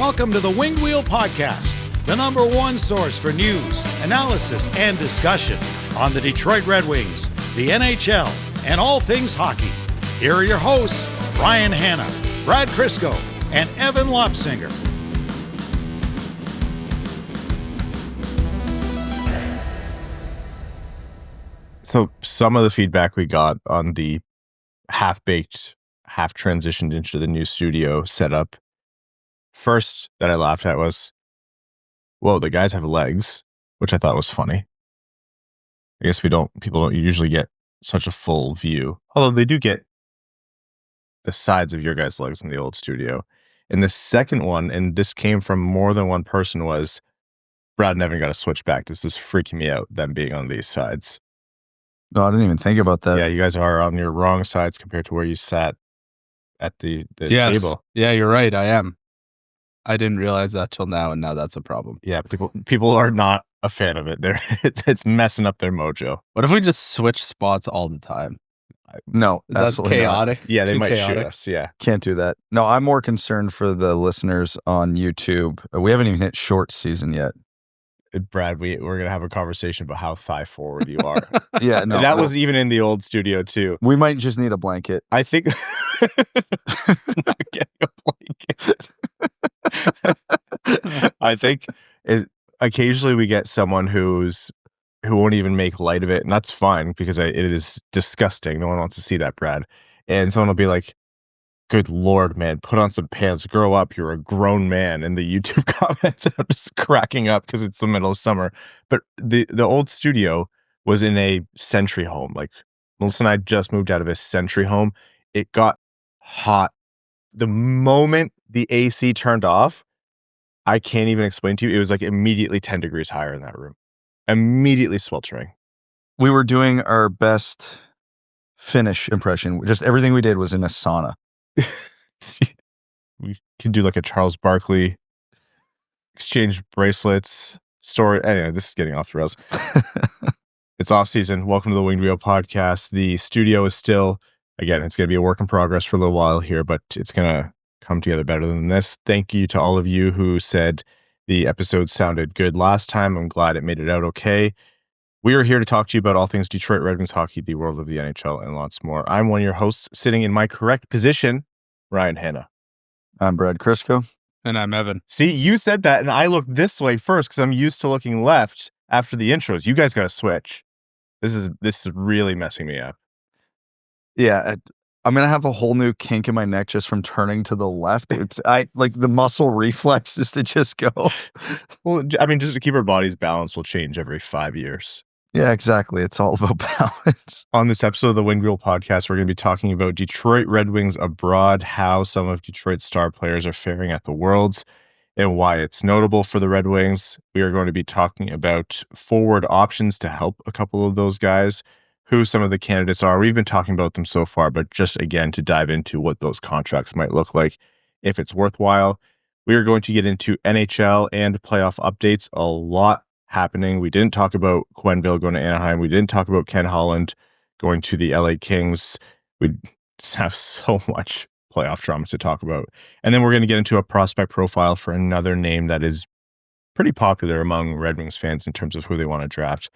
Welcome to the Winged Wheel Podcast, the number one source for news, analysis, and discussion on the Detroit Red Wings, the NHL, and all things hockey. Here are your hosts, Ryan Hanna, Brad Crisco, and Evan Lopsinger. So some of the feedback we got on the half-baked, half-transitioned into the new studio setup, first that I laughed at was, whoa, the guys have legs, which I thought was funny. I guess people don't usually get such a full view, although they do get the sides of your guys' legs in the old studio. And the second one, and this came from more than one person, was Brad and Evan got to switch back. This is freaking me out, them being on these sides. No, I didn't even think about that. Yeah, you guys are on your wrong sides compared to where you sat at the table. Yeah, you're right. I am. I didn't realize that till now, and now that's a problem. Yeah, people are not a fan of it. It's messing up their mojo. What if we just switch spots all the time? No, Is that absolutely chaotic? not. Yeah, they Too might chaotic? shoot us. Yeah. Can't do that. No, I'm more concerned for the listeners on YouTube. We haven't even hit short season yet. Brad, we're going to have a conversation about how thigh forward you are. Yeah, no. And that was even in the old studio, too. We might just need a blanket. I think not getting a blanket. I think occasionally we get someone who won't even make light of it, and that's fine because it is disgusting. No one wants to see that, Brad. And someone will be like, "Good Lord, man, put on some pants, grow up. You're a grown man." In the YouTube comments, I'm just cracking up because it's the middle of summer. But the old studio was in a Sentry home. Like Melissa and I just moved out of a Sentry home. It got hot the moment the AC turned off. I can't even explain to you. It was like immediately 10 degrees higher in that room. Immediately sweltering. We were doing our best Finnish impression. Just everything we did was in a sauna. We can do like a Charles Barkley, exchange bracelets, story. Anyway, this is getting off the rails. It's off season. Welcome to the Winged Wheel Podcast. The studio is still, again, it's going to be a work in progress for a little while here, but it's going to come together better than this. Thank you to all of you who said the episode sounded good last time. I'm glad it made it out okay. We are here to talk to you about all things Detroit Red Wings hockey, the world of the NHL, and lots more. I'm one of your hosts, sitting in my correct position, Ryan Hanna. I'm Brad Crisco. And I'm Evan. See, you said that, and I looked this way first because I'm used to looking left after the intros. You guys got to switch. This is really messing me up. Yeah, I'm going to have a whole new kink in my neck just from turning to the left. I like the muscle reflex is to just go. Well, I mean, just to keep our bodies balanced will change every 5 years. Yeah, exactly. It's all about balance. On this episode of the Winged Wheel Podcast, we're going to be talking about Detroit Red Wings abroad, how some of Detroit's star players are faring at the Worlds, and why it's notable for the Red Wings. We are going to be talking about forward options to help a couple of those guys, who some of the candidates are. We've been talking about them so far, but just again to dive into what those contracts might look like if it's worthwhile. We are going to get into NHL and playoff updates. A lot happening. We didn't talk about Quenneville going to Anaheim. We didn't talk about Ken Holland going to the LA Kings. We just have so much playoff drama to talk about. And then we're going to get into a prospect profile for another name that is pretty popular among Red Wings fans in terms of who they want to draft.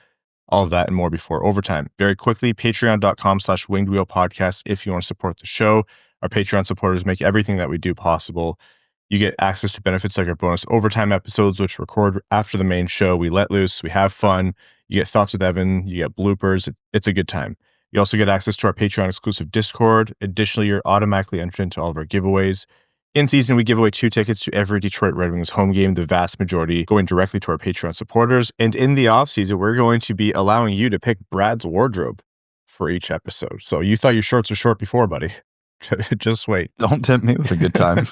All of that and more before overtime. Very quickly, patreon.com/wingedwheelpodcast if you want to support the show. Our Patreon supporters make everything that we do possible. You get access to benefits like our bonus overtime episodes, which record after the main show. We let loose. We have fun. You get Thoughts with Evan. You get bloopers. It's a good time. You also get access to our Patreon exclusive Discord. Additionally, you're automatically entered into all of our giveaways. In season, we give away 2 tickets to every Detroit Red Wings home game, the vast majority going directly to our Patreon supporters. And in the offseason, we're going to be allowing you to pick Brad's wardrobe for each episode. So you thought your shorts were short before, buddy. Just wait. Don't tempt me with a good time.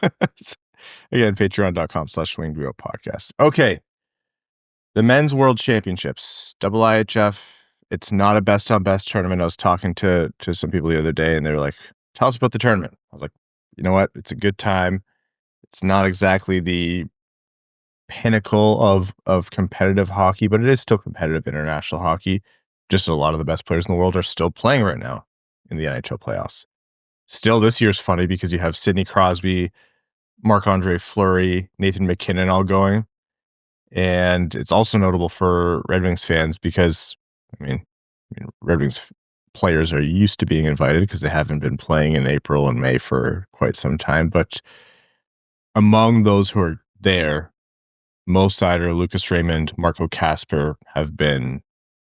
Again, patreon.com/wingedwheelpodcast. Okay. The Men's World Championships, IIHF. It's not a best on best tournament. I was talking to some people the other day, and they were like, "Tell us about the tournament." I was like, you know what? It's a good time. It's not exactly the pinnacle of competitive hockey, but it is still competitive international hockey. Just a lot of the best players in the world are still playing right now in the NHL playoffs. Still, this year's funny because you have Sidney Crosby, Marc-Andre Fleury, Nathan McKinnon all going. And it's also notable for Red Wings fans because, Red Wings players are used to being invited because they haven't been playing in April and May for quite some time. But among those who are there, Mo Seider, Lucas Raymond, Marco Kasper have been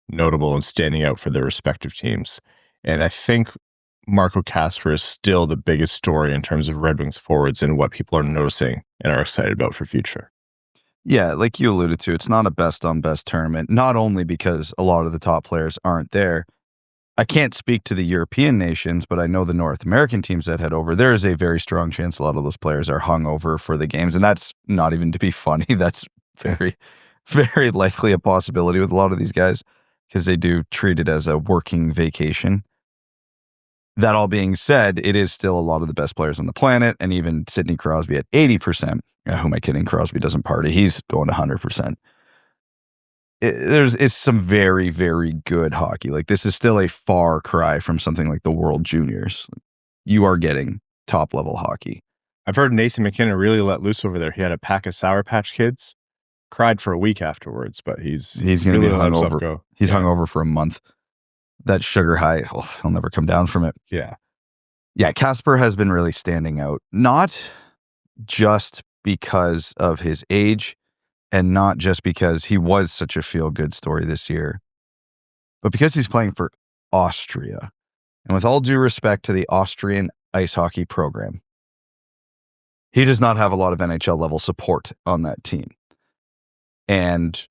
notable and standing out for their respective teams. And I think Marco Kasper is still the biggest story in terms of Red Wings forwards and what people are noticing and are excited about for future. Yeah, like you alluded to, it's not a best-on-best tournament, not only because a lot of the top players aren't there. I can't speak to the European nations, but I know the North American teams that head over, there is a very strong chance a lot of those players are hungover for the games, and that's not even to be funny. That's very, very likely a possibility with a lot of these guys because they do treat it as a working vacation. That all being said, it is still a lot of the best players on the planet, and even Sidney Crosby at 80%. Who am I kidding? Crosby doesn't party. He's going to 100%. It's some very, very good hockey. Like, this is still a far cry from something like the World Juniors. You are getting top-level hockey. I've heard Nathan McKinnon really let loose over there. He had a pack of Sour Patch Kids, cried for a week afterwards, but he's going to be hungover. Go. He's hungover for a month. That sugar high, he'll never come down from it. Yeah. Yeah, Kasper has been really standing out, not just because of his age and not just because he was such a feel-good story this year, but because he's playing for Austria. And with all due respect to the Austrian ice hockey program, he does not have a lot of NHL-level support on that team. And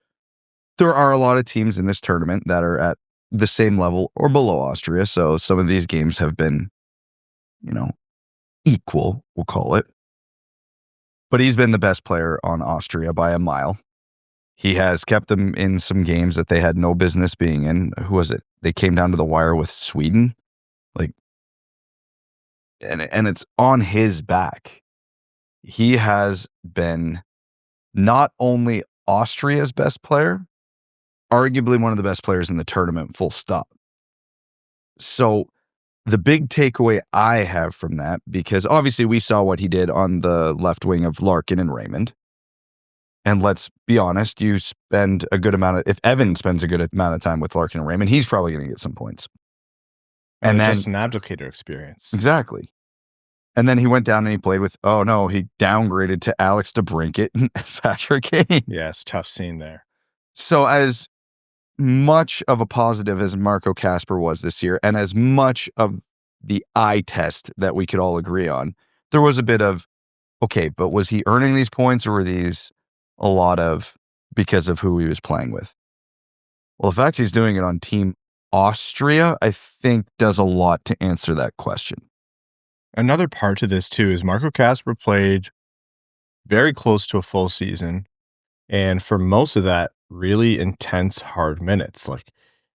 there are a lot of teams in this tournament that are at the same level or below Austria. So some of these games have been, equal, we'll call it. But he's been the best player on Austria by a mile. He has kept them in some games that they had no business being in. Who was it? They came down to the wire with Sweden. And it's on his back. He has been not only Austria's best player, arguably one of the best players in the tournament, full stop. So the big takeaway I have from that, because obviously we saw what he did on the left wing of Larkin and Raymond. And let's be honest, you spend a good amount of, if Evan spends a good amount of time with Larkin and Raymond, he's probably going to get some points. And then just an abdicator experience. Exactly. And then he went down and he played with, he downgraded to Alex DeBrincat and Patrick Kane. Yeah, it's tough scene there. So as much of a positive as Marco Kasper was this year, and as much of the eye test that we could all agree on, there was a bit of, okay, but was he earning these points or were these a lot of because of who he was playing with? Well, the fact he's doing it on Team Austria, I think, does a lot to answer that question. Another part to this, too, is Marco Kasper played very close to a full season. And for most of that, really intense, hard minutes. Like,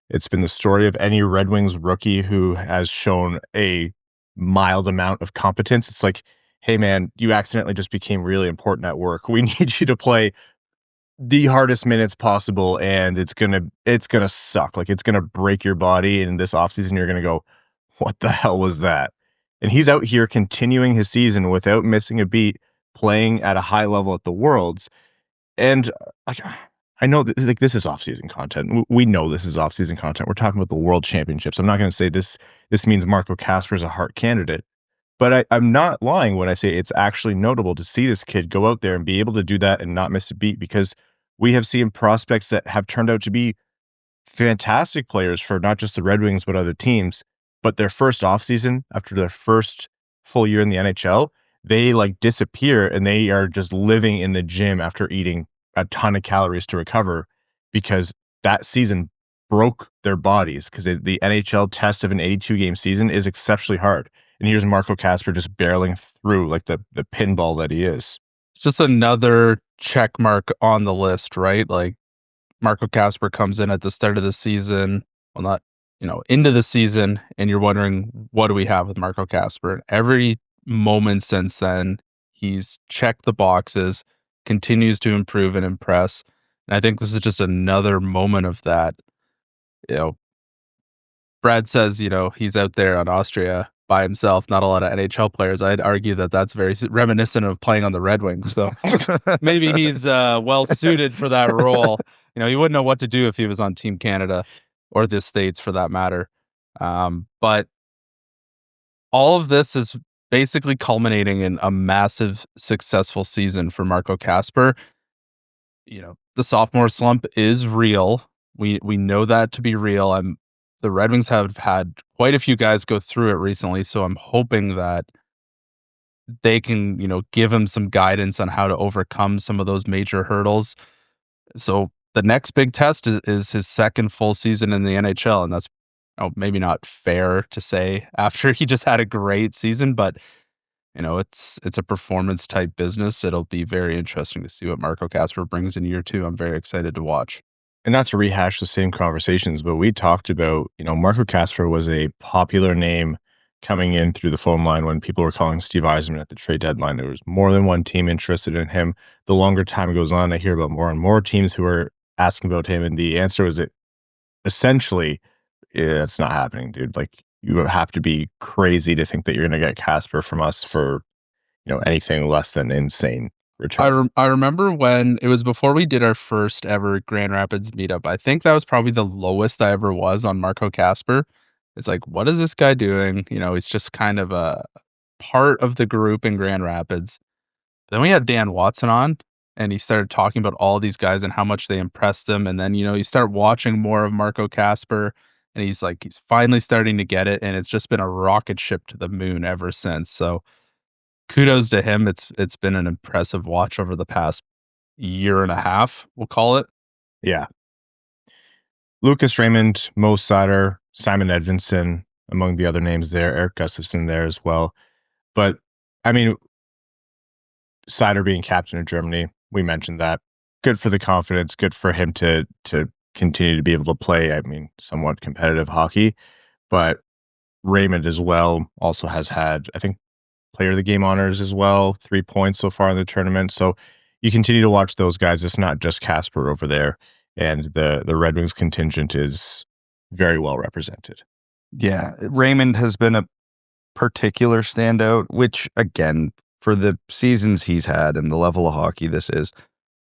it's been the story of any Red Wings rookie who has shown a mild amount of competence. It's like, hey, man, you accidentally just became really important at work. We need you to play the hardest minutes possible, and it's gonna suck. Like, it's gonna break your body. And this offseason, you're gonna go, what the hell was that? And he's out here continuing his season without missing a beat, playing at a high level at the Worlds. And I know that, this is off-season content. We know this is off-season content. We're talking about the World Championships. I'm not going to say this means Marco Kasper is a Hart candidate, but I'm not lying when I say it's actually notable to see this kid go out there and be able to do that and not miss a beat, because we have seen prospects that have turned out to be fantastic players for not just the Red Wings but other teams. But their first offseason, after their first full year in the NHL, they disappear and they are just living in the gym after eating a ton of calories to recover, because that season broke their bodies, because the NHL test of an 82-game season is exceptionally hard. And here's Marco Kasper just barreling through like the pinball that he is. It's just another check mark on the list, right? Like, Marco Kasper comes in at the start of the season, well, not into the season, and you're wondering, what do we have with Marco Kasper? Every moment since then, he's checked the boxes, continues to improve and impress. And I think this is just another moment of that. Brad says, he's out there on Austria by himself, not a lot of NHL players. I'd argue that that's very reminiscent of playing on the Red Wings. So maybe he's well suited for that role. He wouldn't know what to do if he was on Team Canada or the States for that matter. But all of this is basically culminating in a massive, successful season for Marco Kasper. The sophomore slump is real. We know that to be real. The Red Wings have had quite a few guys go through it recently, so I'm hoping that they can, give him some guidance on how to overcome some of those major hurdles. So the next big test is his second full season in the NHL, and that's maybe not fair to say after he just had a great season, but it's a performance type business. It'll be very interesting to see what Marco Kasper brings in year 2. I'm very excited to watch. And not to rehash the same conversations, but we talked about, Marco Kasper was a popular name coming in through the phone line when people were calling Steve Yzerman at the trade deadline. There was more than one team interested in him. The longer time goes on, I hear about more and more teams who are asking about him. And the answer was that essentially, it's not happening, dude. Like, you have to be crazy to think that you're going to get Kasper from us for, anything less than insane return. I remember when it was before we did our first ever Grand Rapids meetup. I think that was probably the lowest I ever was on Marco Kasper. It's like, what is this guy doing? He's just kind of a part of the group in Grand Rapids. Then we had Dan Watson on, and he started talking about all these guys and how much they impressed him. And then, you start watching more of Marco Kasper, and he's finally starting to get it. And it's just been a rocket ship to the moon ever since. So kudos to him. It's been an impressive watch over the past year and a half, we'll call it. Yeah. Lucas Raymond, Mo Seider, Simon Edvinsson, among the other names there, Erik Gustafsson there as well. But, Seider being captain of Germany, we mentioned that. Good for the confidence, good for him to continue to be able to play, somewhat competitive hockey. But Raymond as well also has had, I think, player of the game honors as well, 3 points so far in the tournament. So you continue to watch those guys. It's not just Kasper over there. And the Red Wings contingent is very well represented. Yeah, Raymond has been a particular standout, which, again, for the seasons he's had and the level of hockey this is,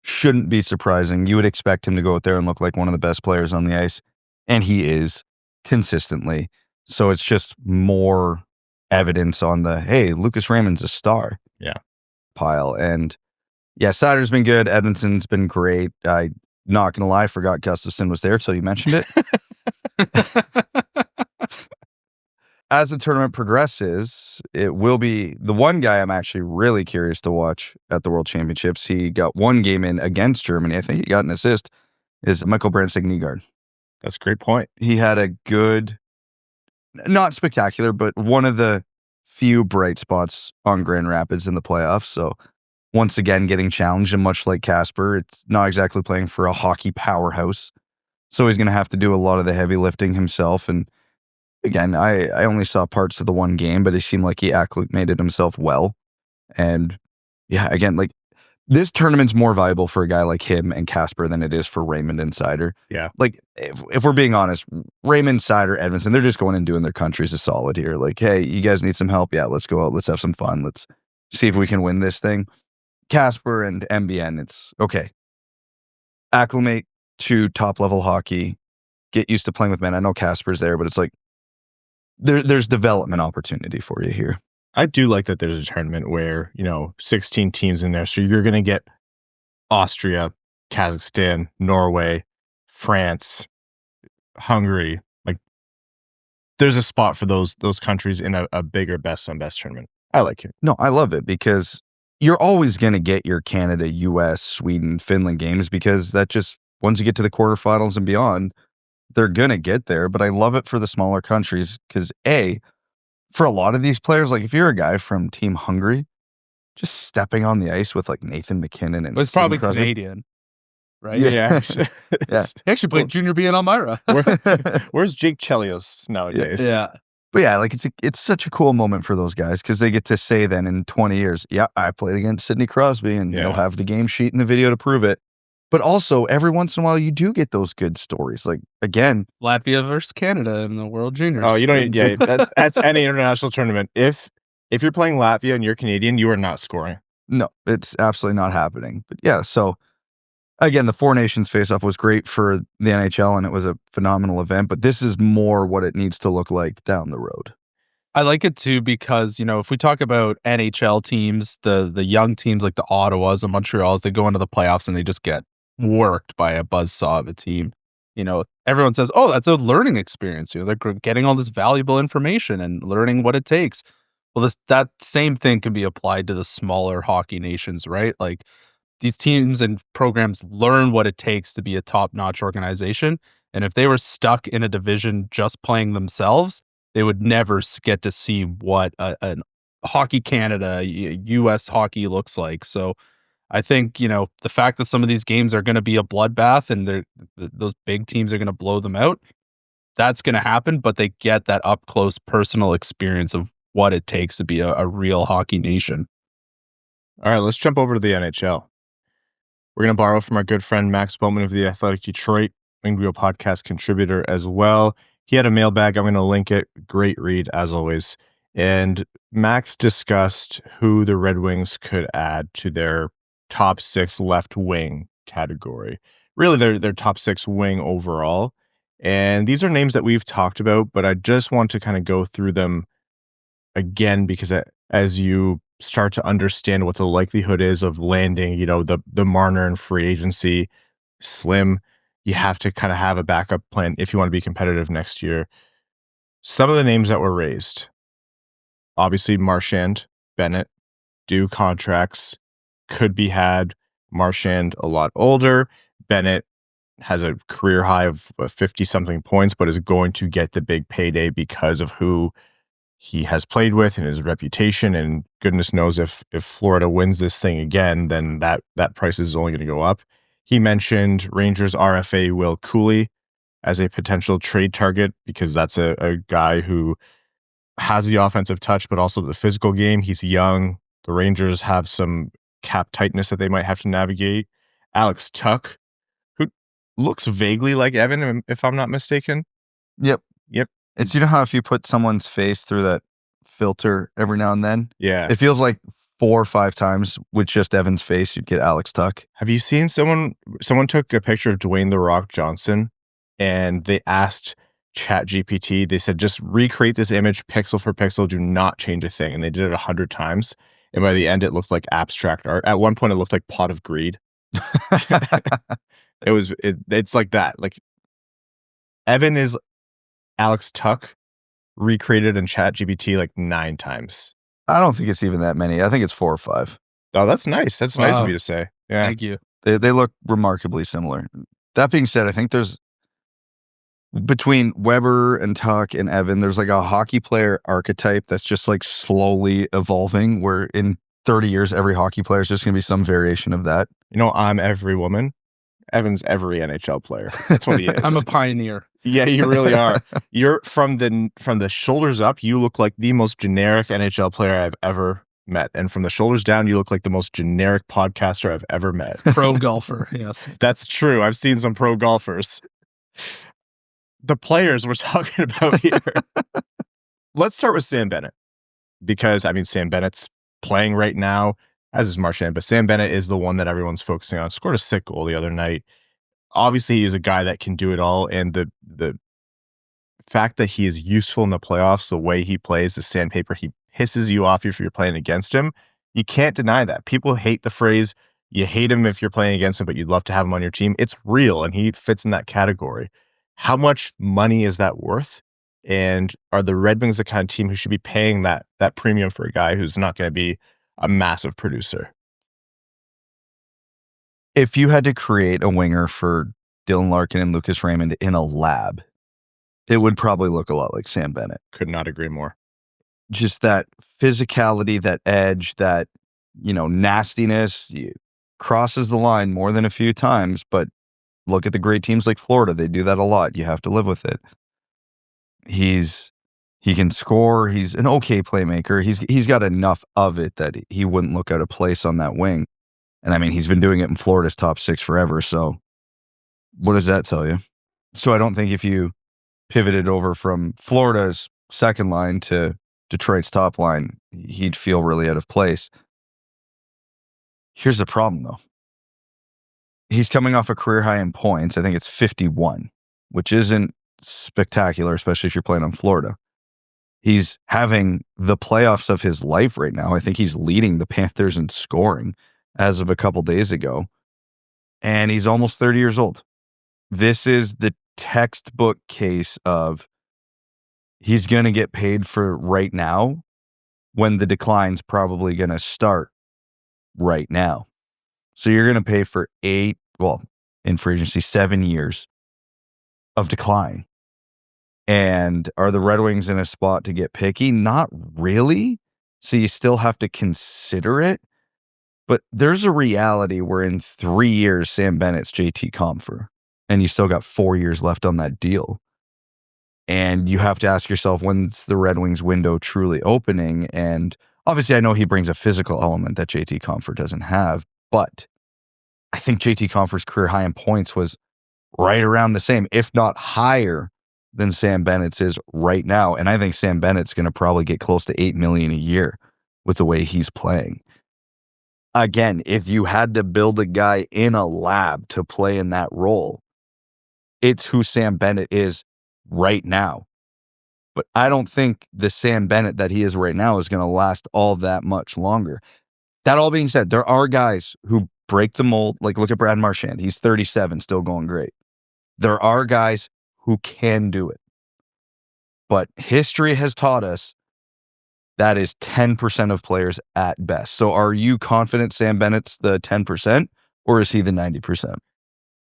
shouldn't be surprising. You would expect him to go out there and look like one of the best players on the ice, and he is consistently. So it's just more evidence on the, hey, Lucas Raymond's a star pile. And yeah, Seider's been good. Edvinsson's been great. I, not going to lie, forgot Gustafsson was there till you mentioned it. As the tournament progresses, it will be the one guy I'm actually really curious to watch at the World Championships. He got one game in against Germany. I think he got an assist, is Michael Brandsegg-Nygard. That's a great point. He had a good, not spectacular, but one of the few bright spots on Grand Rapids in the playoffs. So once again, getting challenged, and much like Kasper, it's not exactly playing for a hockey powerhouse. So he's going to have to do a lot of the heavy lifting himself. And again, I only saw parts of the one game, but it seemed like he acclimated himself well. And yeah, again, like, this tournament's more valuable for a guy like him and Kasper than it is for Raymond and Seider. Yeah. Like, if we're being honest, Raymond, Seider, Edvinsson, they're just going and doing their countries a solid here. Like, hey, you guys need some help? Yeah, let's go out. Let's have some fun. Let's see if we can win this thing. Kasper and MBN, it's okay. Acclimate to top-level hockey. Get used to playing with men. I know Kasper's there, but it's like, there's development opportunity for you here. I do like that there's a tournament where, 16 teams in there. So you're going to get Austria, Kazakhstan, Norway, France, Hungary. Like, there's a spot for those countries in a bigger best-on-best tournament. I like it. No, I love it because you're always going to get your Canada, US, Sweden, Finland games because that just, once you get to the quarterfinals and beyond, they're going to get there. But I love it for the smaller countries because, for a lot of these players, like if you're a guy from Team Hungary, just stepping on the ice with like Nathan McKinnon and it's probably Canadian, right? Yeah. Yeah. He actually played Junior B in Elmira. Where's Jake Chelios nowadays? Yeah. But yeah, like it's such a cool moment for those guys because they get to say then in 20 years, yeah, I played against Sidney Crosby, and they'll have the game sheet and the video to prove it. But also, every once in a while, you do get those good stories. Like, again, Latvia versus Canada in the World Juniors. Oh, you don't. Yeah, that's any international tournament. If you're playing Latvia and you're Canadian, you are not scoring. no, it's absolutely not happening. But yeah, so again, the Four Nations face-off was great for the NHL, and it was a phenomenal event. But this is more what it needs to look like down the road. I like it too because, if we talk about NHL teams, the young teams like the Ottawas and Montreals, they go into the playoffs and they just get worked by a buzzsaw of a team. Everyone says, oh, that's a learning experience. They're getting all this valuable information and learning what it takes. Well, that same thing can be applied to the smaller hockey nations, right? Like these teams and programs learn what it takes to be a top-notch organization. And if they were stuck in a division just playing themselves, they would never get to see what a Hockey Canada, U.S. hockey looks like. So I think, the fact that some of these games are going to be a bloodbath and those big teams are going to blow them out, that's going to happen, but they get that up-close personal experience of what it takes to be a real hockey nation. All right, let's jump over to the NHL. We're going to borrow from our good friend Max Bultman of the Athletic Detroit, Winged Wheel podcast contributor as well. He had a mailbag. I'm going to link it. Great read, as always. And Max discussed who the Red Wings could add to their top 6 left wing category. Really, their top 6 wing overall. And these are names that we've talked about, but I just want to kind of go through them again because as you start to understand what the likelihood is of landing, the Marner and free agency, slim, you have to kind of have a backup plan if you want to be competitive next year. Some of the names that were raised, obviously Marchand, Bennett, due contracts, could be had. Marchand a lot older. Bennett has a career high of 50-something points, but is going to get the big payday because of who he has played with and his reputation. And goodness knows if Florida wins this thing again, then that price is only going to go up. He mentioned Rangers RFA Will Cuylle as a potential trade target because that's a guy who has the offensive touch, but also the physical game. He's young. The Rangers have some cap tightness that they might have to navigate. Alex Tuch, who looks vaguely like Evan, if I'm not mistaken. Yep. Yep. It's, how if you put someone's face through that filter every now and then? Yeah. It feels like 4 or 5 times with just Evan's face, you'd get Alex Tuch. Have you seen someone took a picture of Dwayne "The Rock" Johnson and they asked ChatGPT, they said, just recreate this image pixel for pixel, do not change a thing. And they did it 100 times. And by the end, it looked like abstract art. At one point, it looked like Pot of Greed. It's like that. Like Evan is Alex Tuch recreated in ChatGPT like 9 times. I don't think it's even that many. I think it's 4 or 5. Oh, that's nice. That's nice of you to say. Yeah. Thank you. They look remarkably similar. That being said, I think there's between Weber and Tuch and Evan, there's like a hockey player archetype that's just like slowly evolving, where in 30 years, every hockey player is just going to be some variation of that. I'm every woman. Evan's every NHL player. That's what he is. I'm a pioneer. Yeah, you really are. You're from the shoulders up, you look like the most generic NHL player I've ever met. And from the shoulders down, you look like the most generic podcaster I've ever met. Pro golfer, yes. That's true. I've seen some pro golfers. The players we're talking about here. Let's start with Sam Bennett. Because, Sam Bennett's playing right now, as is Marchand, but Sam Bennett is the one that everyone's focusing on. Scored a sick goal the other night. Obviously, he's a guy that can do it all, and the fact that he is useful in the playoffs, the way he plays, the sandpaper, he pisses you off if you're playing against him. You can't deny that. People hate the phrase, you hate him if you're playing against him, but you'd love to have him on your team. It's real, and he fits in that category. How much money is that worth? And are the Red Wings the kind of team who should be paying that premium for a guy who's not going to be a massive producer? If you had to create a winger for Dylan Larkin and Lucas Raymond in a lab, it would probably look a lot like Sam Bennett. Could not agree more. Just that physicality, that edge, that, nastiness, crosses the line more than a few times, but look at the great teams like Florida. They do that a lot. You have to live with it. He can score. He's an okay playmaker. He's got enough of it that he wouldn't look out of place on that wing. And I mean, he's been doing it in Florida's top 6 forever. So what does that tell you? So I don't think if you pivoted over from Florida's second line to Detroit's top line, he'd feel really out of place. Here's the problem, though. He's coming off a career high in points. I think it's 51, which isn't spectacular, especially if you're playing on Florida. He's having the playoffs of his life right now. I think he's leading the Panthers in scoring as of a couple days ago. And he's almost 30 years old. This is the textbook case of he's going to get paid for right now when the decline's probably going to start right now. So you're going to pay for in free agency, 7 years of decline. And are the Red Wings in a spot to get picky? Not really. So you still have to consider it. But there's a reality where in 3 years, Sam Bennett's JT Compher, and you still got 4 years left on that deal. And you have to ask yourself, when's the Red Wings window truly opening? And obviously, I know he brings a physical element that JT Compher doesn't have, but I think JT Compher's career high in points was right around the same, if not higher than Sam Bennett's is right now. And I think Sam Bennett's going to probably get close to $8 million a year with the way he's playing. Again, if you had to build a guy in a lab to play in that role, it's who Sam Bennett is right now. But I don't think the Sam Bennett that he is right now is going to last all that much longer. That all being said, there are guys who break the mold. Like, look at Brad Marchand. He's 37, still going great. There are guys who can do it. But history has taught us that is 10% of players at best. So are you confident Sam Bennett's the 10%, or is he the 90%?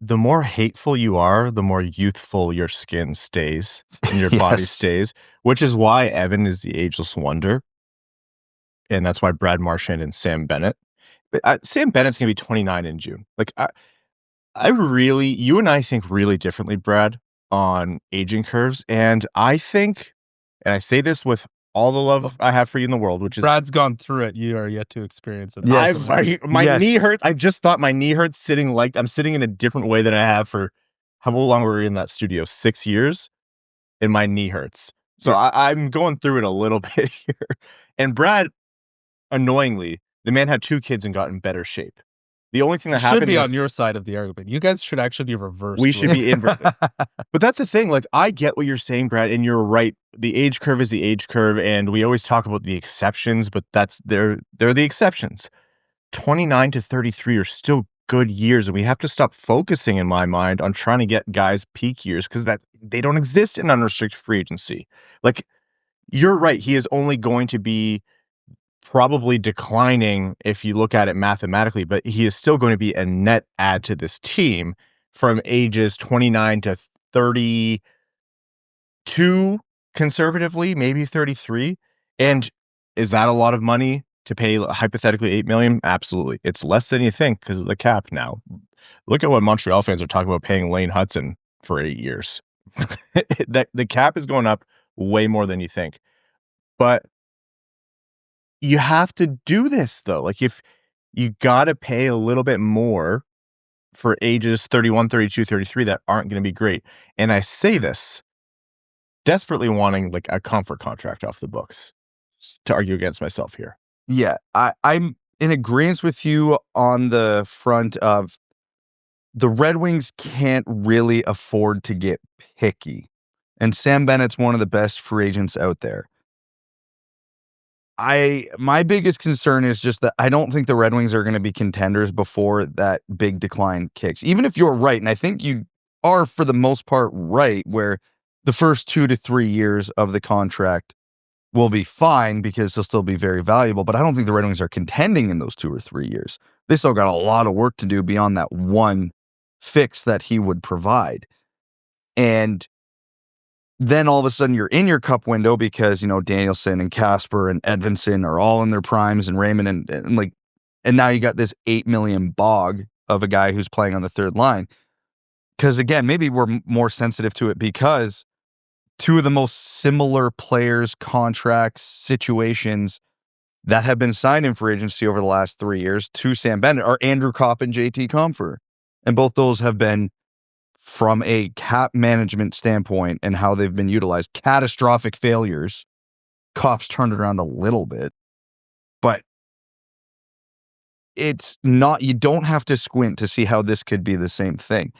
The more hateful you are, the more youthful your skin stays and your body stays, which is why Evan is the ageless wonder. And that's why Brad Marchand and Sam Bennett. Sam Bennett's going to be 29 in June. Like, you and I think really differently, Brad, on aging curves. And I think, and I say this with all the love I have for you in the world, which is Brad's gone through it. You are yet to experience it. Yes. My knee hurts. I just thought my knee hurts sitting like I'm sitting in a different way than I have for how long were we in that studio? 6 years, and my knee hurts. So I'm going through it a little bit here. And Brad, annoyingly, the man had 2 kids and got in better shape. The only thing that happened should be on your side of the argument. You guys should actually be reversed. We should be inverted. But that's the thing. Like, I get what you're saying, Brad, and you're right. The age curve is the age curve, and we always talk about the exceptions, but they're the exceptions. 29 to 33 are still good years, and we have to stop focusing, in my mind, on trying to get guys' peak years because they don't exist in unrestricted free agency. Like, you're right. He is only going to be probably declining if you look at it mathematically, but he is still going to be a net add to this team from ages 29 to 32, conservatively, maybe 33. And is that a lot of money to pay hypothetically $8 million? Absolutely. It's less than you think because of the cap now. Look at what Montreal fans are talking about paying Lane Hudson for 8 years. The cap is going up way more than you think. But you have to do this, though. Like, if you got to pay a little bit more for ages 31, 32, 33 that aren't going to be great. And I say this desperately wanting like a comfort contract off the books to argue against myself here. Yeah, I'm in agreement with you on the front of the Red Wings can't really afford to get picky. And Sam Bennett's one of the best free agents out there. My biggest concern is just that I don't think the Red Wings are going to be contenders before that big decline kicks. Even if you're right, and I think you are for the most part right, where the first 2 to 3 years of the contract will be fine because he'll still be very valuable, but I don't think the Red Wings are contending in those 2 or 3 years. They still got a lot of work to do beyond that one fix that he would provide. And then all of a sudden you're in your cup window because, Danielson and Kasper and Edvinsson are all in their primes and Raymond and now you got this $8 million bog of a guy who's playing on the third line. Because again, maybe we're more sensitive to it because 2 of the most similar players, contracts, situations that have been signed in free agency over the last 3 years to Sam Bennett are Andrew Kopp and JT Compher. And both those have been, from a cap management standpoint and how they've been utilized, catastrophic failures. Kopp's turned it around a little bit, but it's not, you don't have to squint to see how this could be the same thing.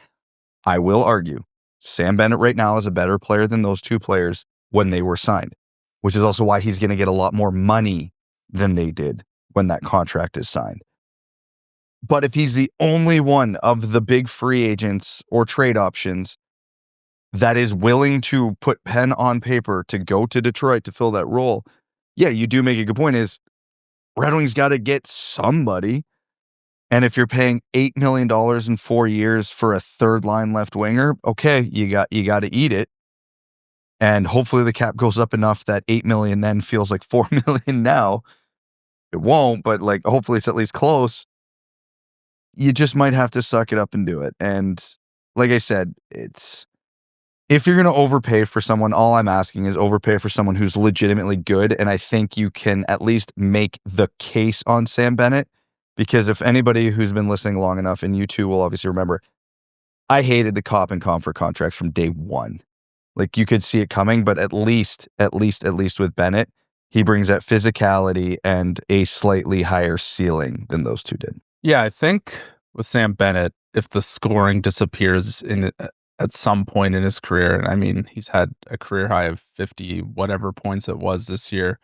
I will argue Sam Bennett right now is a better player than those two players when they were signed, which is also why he's going to get a lot more money than they did when that contract is signed. But if he's the only one of the big free agents or trade options that is willing to put pen on paper to go to Detroit to fill that role, yeah, you do make a good point, is Red Wings got to get somebody. And if you're paying $8 million in 4 years for a third line left winger, okay, you got to eat it. And hopefully the cap goes up enough that $8 million then feels like $4 million now. It won't, but like hopefully it's at least close. You just might have to suck it up and do it. And like I said, it's, if you're going to overpay for someone, all I'm asking is overpay for someone who's legitimately good. And I think you can at least make the case on Sam Bennett, because if anybody who's been listening long enough, and you two will obviously remember, I hated the Kopp and Compher contracts from day one. Like, you could see it coming, but at least with Bennett, he brings that physicality and a slightly higher ceiling than those two did. Yeah, I think with Sam Bennett, if the scoring disappears at some point in his career, and I mean, he's had a career high of 50 whatever points it was this year,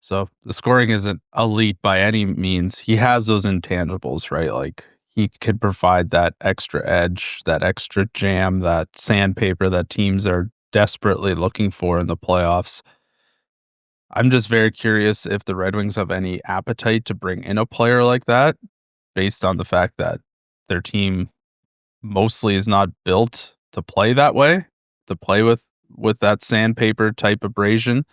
so the scoring isn't elite by any means. He has those intangibles, right? Like, he could provide that extra edge, that extra jam, that sandpaper that teams are desperately looking for in the playoffs. I'm just very curious if the Red Wings have any appetite to bring in a player like that, based on the fact that their team mostly is not built to play that way, to play with that sandpaper type abrasion.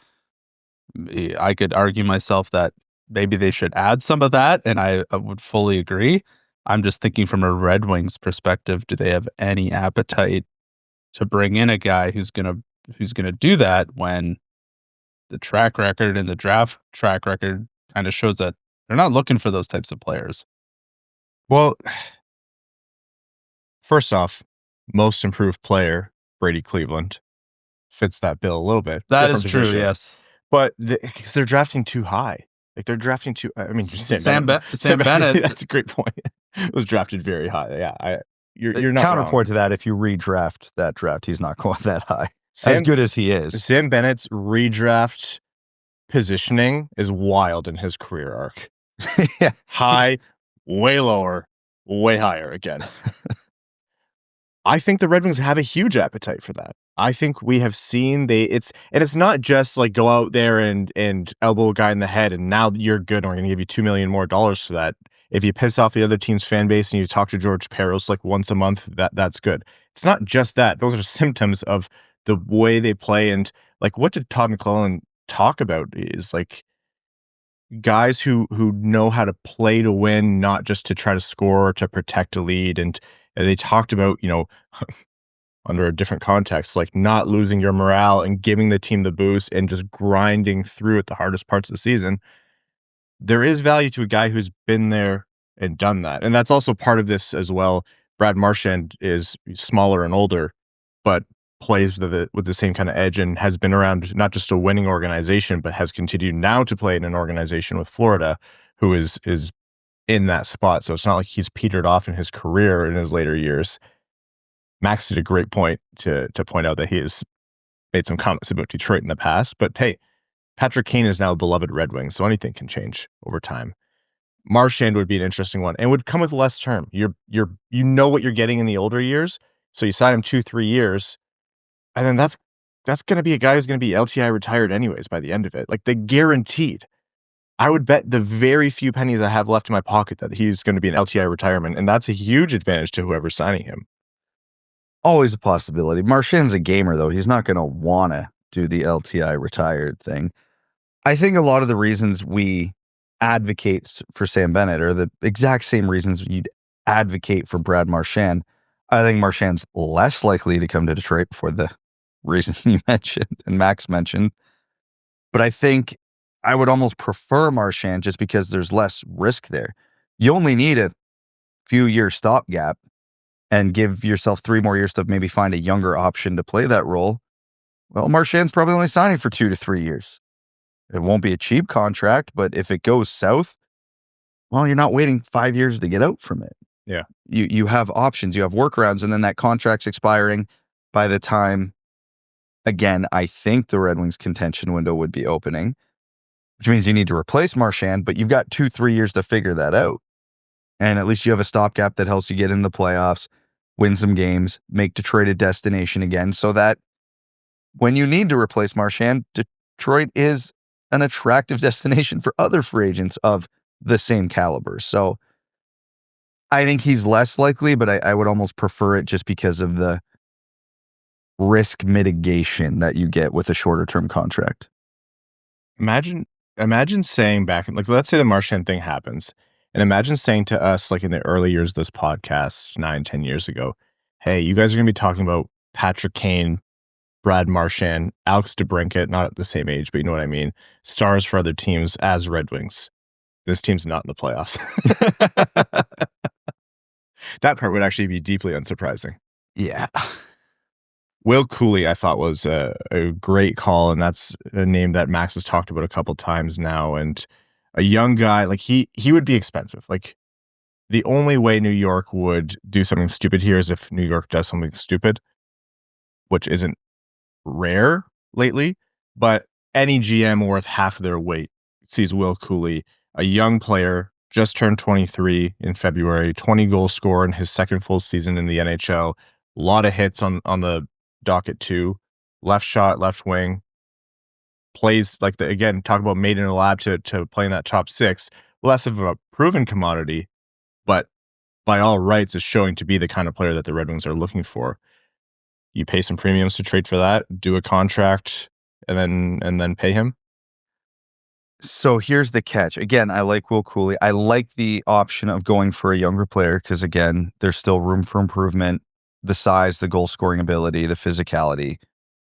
I could argue myself that maybe they should add some of that, and I would fully agree. I'm just thinking from a Red Wings perspective, do they have any appetite to bring in a guy who's gonna do that when the track record and the draft track record kind of shows that they're not looking for those types of players? Well, first off, most improved player, Brady Cleveland, fits that bill a little bit. That is true, yes. But because they're drafting too high. Like, they're drafting too, I mean, Sam Bennett. That's a great point. Was drafted very high. Yeah, you're not counterpoint wrong. to that, if you redraft that draft, he's not going that high. As good as he is. Sam Bennett's redraft positioning is wild in his career arc. Yeah. High, way lower, way higher again. I think the Red Wings have a huge appetite for that. I think we have seen it's not just like go out there and elbow a guy in the head and now you're good and we're going to give you $2 million more for that. If you piss off the other team's fan base and you talk to George Peros like once a month, that's good. It's not just that. Those are symptoms of the way they play. And like, what did Todd McClellan talk about is like guys who know how to play to win, not just to try to score or to protect a lead. And they talked about, under a different context, like not losing your morale and giving the team the boost and just grinding through at the hardest parts of the season. There is value to a guy who's been there and done that. And that's also part of this as well. Brad Marchand is smaller and older, but plays with the same kind of edge and has been around not just a winning organization, but has continued now to play in an organization with Florida who is in that spot. So it's not like he's petered off in his career in his later years. Max did a great point to point out that he has made some comments about Detroit in the past, but hey, Patrick Kane is now a beloved Red Wing, so anything can change over time. Marchand would be an interesting one and would come with less term. You know what you're getting in the older years, so you sign him 2-3 years, and then that's going to be a guy who's going to be LTI retired anyways by the end of it. Like, they guaranteed. I would bet the very few pennies I have left in my pocket that he's going to be an LTI retirement, and that's a huge advantage to whoever's signing him. Always a possibility. Marchand's a gamer, though. He's not going to want to do the LTI retired thing. I think a lot of the reasons we advocate for Sam Bennett are the exact same reasons you'd advocate for Brad Marchand. I think Marchand's less likely to come to Detroit for the reason you mentioned and Max mentioned. But I think I would almost prefer Marchand just because there's less risk there. You only need a few year stopgap and give yourself 3 more years to maybe find a younger option to play that role. Well, Marchand's probably only signing for 2 to 3 years. It won't be a cheap contract, but if it goes south, well, you're not waiting 5 years to get out from it. Yeah. You have options, you have workarounds, and then that contract's expiring by the time, again, I think the Red Wings contention window would be opening, which means you need to replace Marchand, but you've got 2-3 years to figure that out. And at least you have a stopgap that helps you get in the playoffs, win some games, make Detroit a destination again, so that when you need to replace Marchand, Detroit is an attractive destination for other free agents of the same caliber. So I think he's less likely, but I would almost prefer it just because of the risk mitigation that you get with a shorter term contract. Imagine saying back, like, let's say the Marchand thing happens, and imagine saying to us, like in the early years of this podcast, 9-10 years ago, hey, you guys are going to be talking about Patrick Kane, Brad Marchand, Alex DeBrincat, not at the same age, but you know what I mean, stars for other teams as Red Wings. This team's not in the playoffs. That part would actually be deeply unsurprising. Yeah. Will Cuylle, I thought, was a great call, and that's a name that Max has talked about a couple times now. And a young guy, like he would be expensive. Like the only way New York would do something stupid here is if New York does something stupid, which isn't rare lately. But any GM worth half of their weight sees Will Cuylle, a young player, just turned 23 in February, 20 goal scorer in his second full season in the NHL. A lot of hits on the docket too. Left shot, left wing. Plays like talk about made in a lab to playing that top 6. Less of a proven commodity, but by all rights is showing to be the kind of player that the Red Wings are looking for. You pay some premiums to trade for that, do a contract, and then pay him. So here's the catch. Again, I like Will Cuylle. I like the option of going for a younger player because, again, there's still room for improvement. The size, the goal scoring ability, the physicality.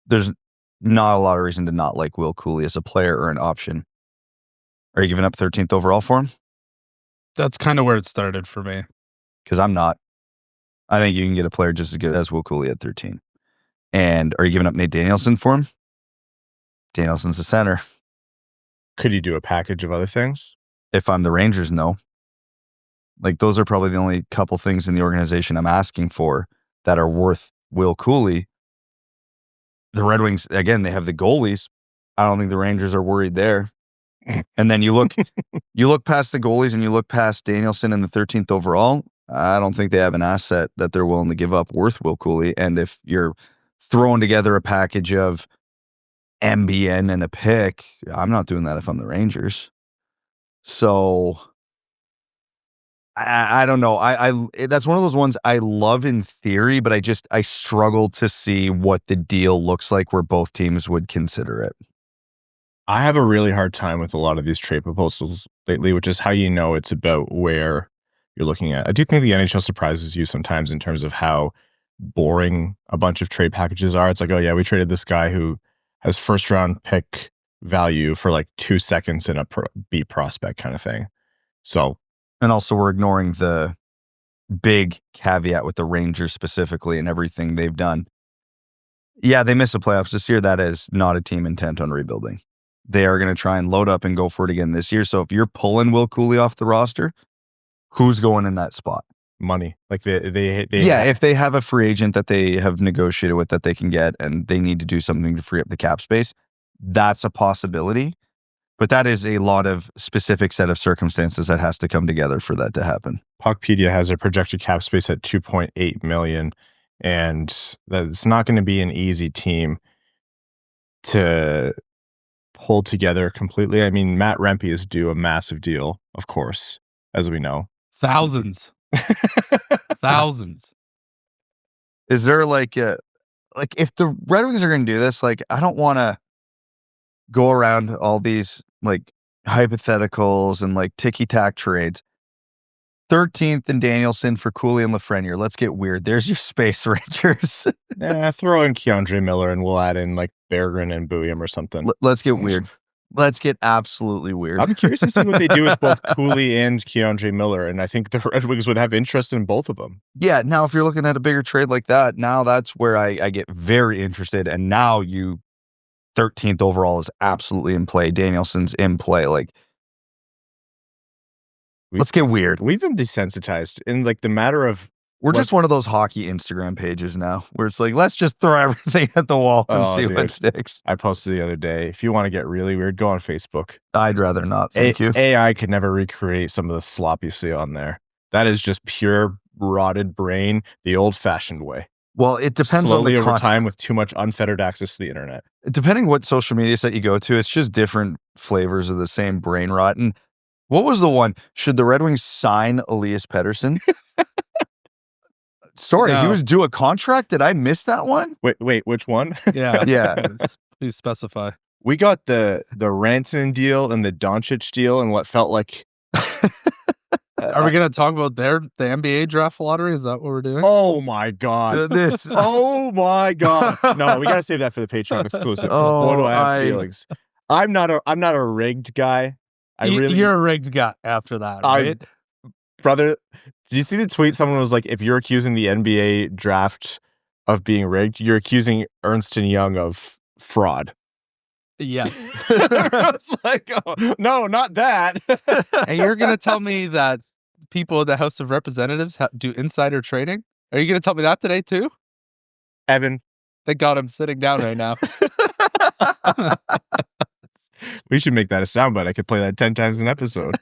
There's not a lot of reason to not like Will Cuylle as a player or an option. Are you giving up 13th overall for him? That's kind of where it started for me. Because I'm not. I think you can get a player just as good as Will Cuylle at 13. And are you giving up Nate Danielson for him? Danielson's a center. Could you do a package of other things? If I'm the Rangers, no. Like, those are probably the only couple things in the organization I'm asking for that are worth Will Cuylle. The Red Wings, again, they have the goalies. I don't think the Rangers are worried there. And then you look past the goalies and you look past Danielson in the 13th overall. I don't think they have an asset that they're willing to give up worth Will Cuylle. And if you're throwing together a package of MBN and a pick, I'm not doing that if I'm the Rangers. So I don't know. That's one of those ones I love in theory, but I struggle to see what the deal looks like where both teams would consider it. I have a really hard time with a lot of these trade proposals lately, which is how you know it's about where you're looking at. I do think the NHL surprises you sometimes in terms of how boring a bunch of trade packages are. It's like, oh yeah, we traded this guy who has first round pick value for like 2 seconds in a B prospect kind of thing. So, and also we're ignoring the big caveat with the Rangers specifically and everything they've done. Yeah, they missed the playoffs this year. That is not a team intent on rebuilding. They are going to try and load up and go for it again this year. So if you're pulling Will Cuylle off the roster, who's going in that spot? Money. Like they if they have a free agent that they have negotiated with that they can get and they need to do something to free up the cap space, that's a possibility. But that is a lot of specific set of circumstances that has to come together for that to happen. Puckpedia has a projected cap space at $2.8 million, and that's not going to be an easy team to pull together completely. I mean, Matt Rempe is due a massive deal, of course, as we know. Thousands. Is there like if the Red Wings are going to do this, like, I don't want to go around all these like hypotheticals and like ticky-tack trades. 13th and Danielson for Cuylle and Lafreniere. Let's get weird. There's your space, Rangers. Throw in Keandre Miller and we'll add in like Berggren and Buium or something. Let's get weird. Let's get absolutely weird. I'm curious to see what they do with both Cuylle and Keandre Miller, and I think the Red Wings would have interest in both of them. Yeah, now if you're looking at a bigger trade like that, now that's where I get very interested, and now 13th overall is absolutely in play. Danielson's in play. Like, let's get weird. We've been desensitized in like the matter of We're just one of those hockey Instagram pages now where it's like, let's just throw everything at the wall and see what sticks. I posted the other day, if you want to get really weird, go on Facebook. I'd rather not. Thank you. AI could never recreate some of the slop you see on there. That is just pure rotted brain, the old-fashioned way. Well, it depends slowly on the over time with too much unfettered access to the internet. Depending what social media site you go to, it's just different flavors of the same brain rot. And what was the one? Should the Red Wings sign Elias Pettersson? Sorry, No. He was due a contract. Did I miss that one? Wait, which one? Yeah. Yeah. Please specify. We got the Rantanen deal and the Doncic deal and what felt like. Are we going to talk about the NBA draft lottery? Is that what we're doing? Oh my God. This. Oh my God. No, we got to save that for the Patreon exclusive. Oh, Boy, do I have feelings. I'm not a rigged guy. You're a rigged guy after that, right? Brother, did you see the tweet? Someone was like, if you're accusing the NBA draft of being rigged, you're accusing Ernst & Young of fraud. Yes. It's like, oh, no, not that. And you're going to tell me that people in the House of Representatives do insider trading? Are you going to tell me that today too? Evan. Thank God I'm sitting down right now. We should make that a soundbite. I could play that 10 times an episode.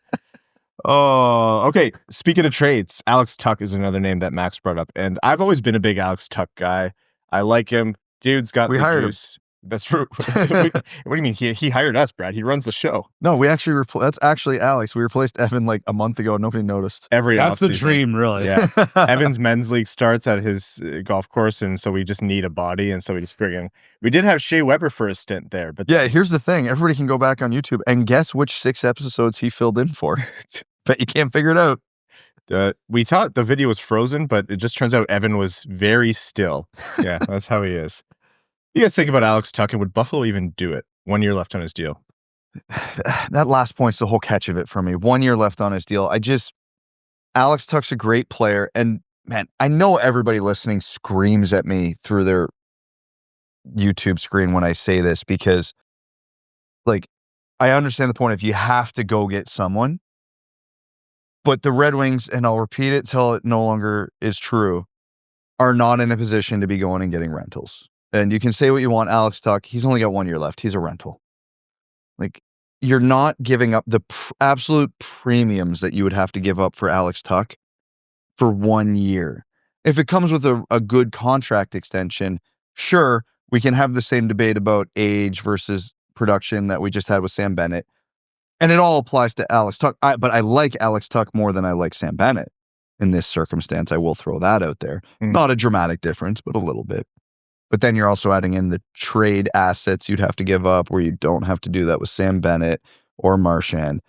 Oh, okay. Speaking of trades, Alex Tuch is another name that Max brought up. And I've always been a big Alex Tuch guy. I like him. Dude's got We the hired juice. That's true. What do you mean? He hired us, Brad. He runs the show. No, we actually that's actually Alex. We replaced Evan like a month ago. Nobody noticed. That's the offseason. dream, really. Yeah. Evan's men's league starts at his golf course, and so we just need a body, and so we just friggin' we did have Shea Weber for a stint there, but Yeah, here's the thing. Everybody can go back on YouTube and guess which 6 episodes he filled in for. Bet you can't figure it out. We thought the video was frozen, but it just turns out Evan was very still. Yeah, that's how he is. You guys think about Alex Tuch, and would Buffalo even do it? 1 year left on his deal. That last point's the whole catch of it for me. 1 year left on his deal. Alex Tuch's a great player. And man, I know everybody listening screams at me through their YouTube screen when I say this because, like, I understand the point if you have to go get someone. But the Red Wings, and I'll repeat it till it no longer is true, are not in a position to be going and getting rentals. And you can say what you want, Alex Tuch, he's only got 1 year left. He's a rental. Like, you're not giving up the absolute premiums that you would have to give up for Alex Tuch for 1 year. If it comes with a good contract extension, sure, we can have the same debate about age versus production that we just had with Sam Bennett. And it all applies to Alex Tuch. But I like Alex Tuch more than I like Sam Bennett in this circumstance. I will throw that out there. Not a dramatic difference, but a little bit. But then you're also adding in the trade assets you'd have to give up where you don't have to do that with Sam Bennett or Marchand.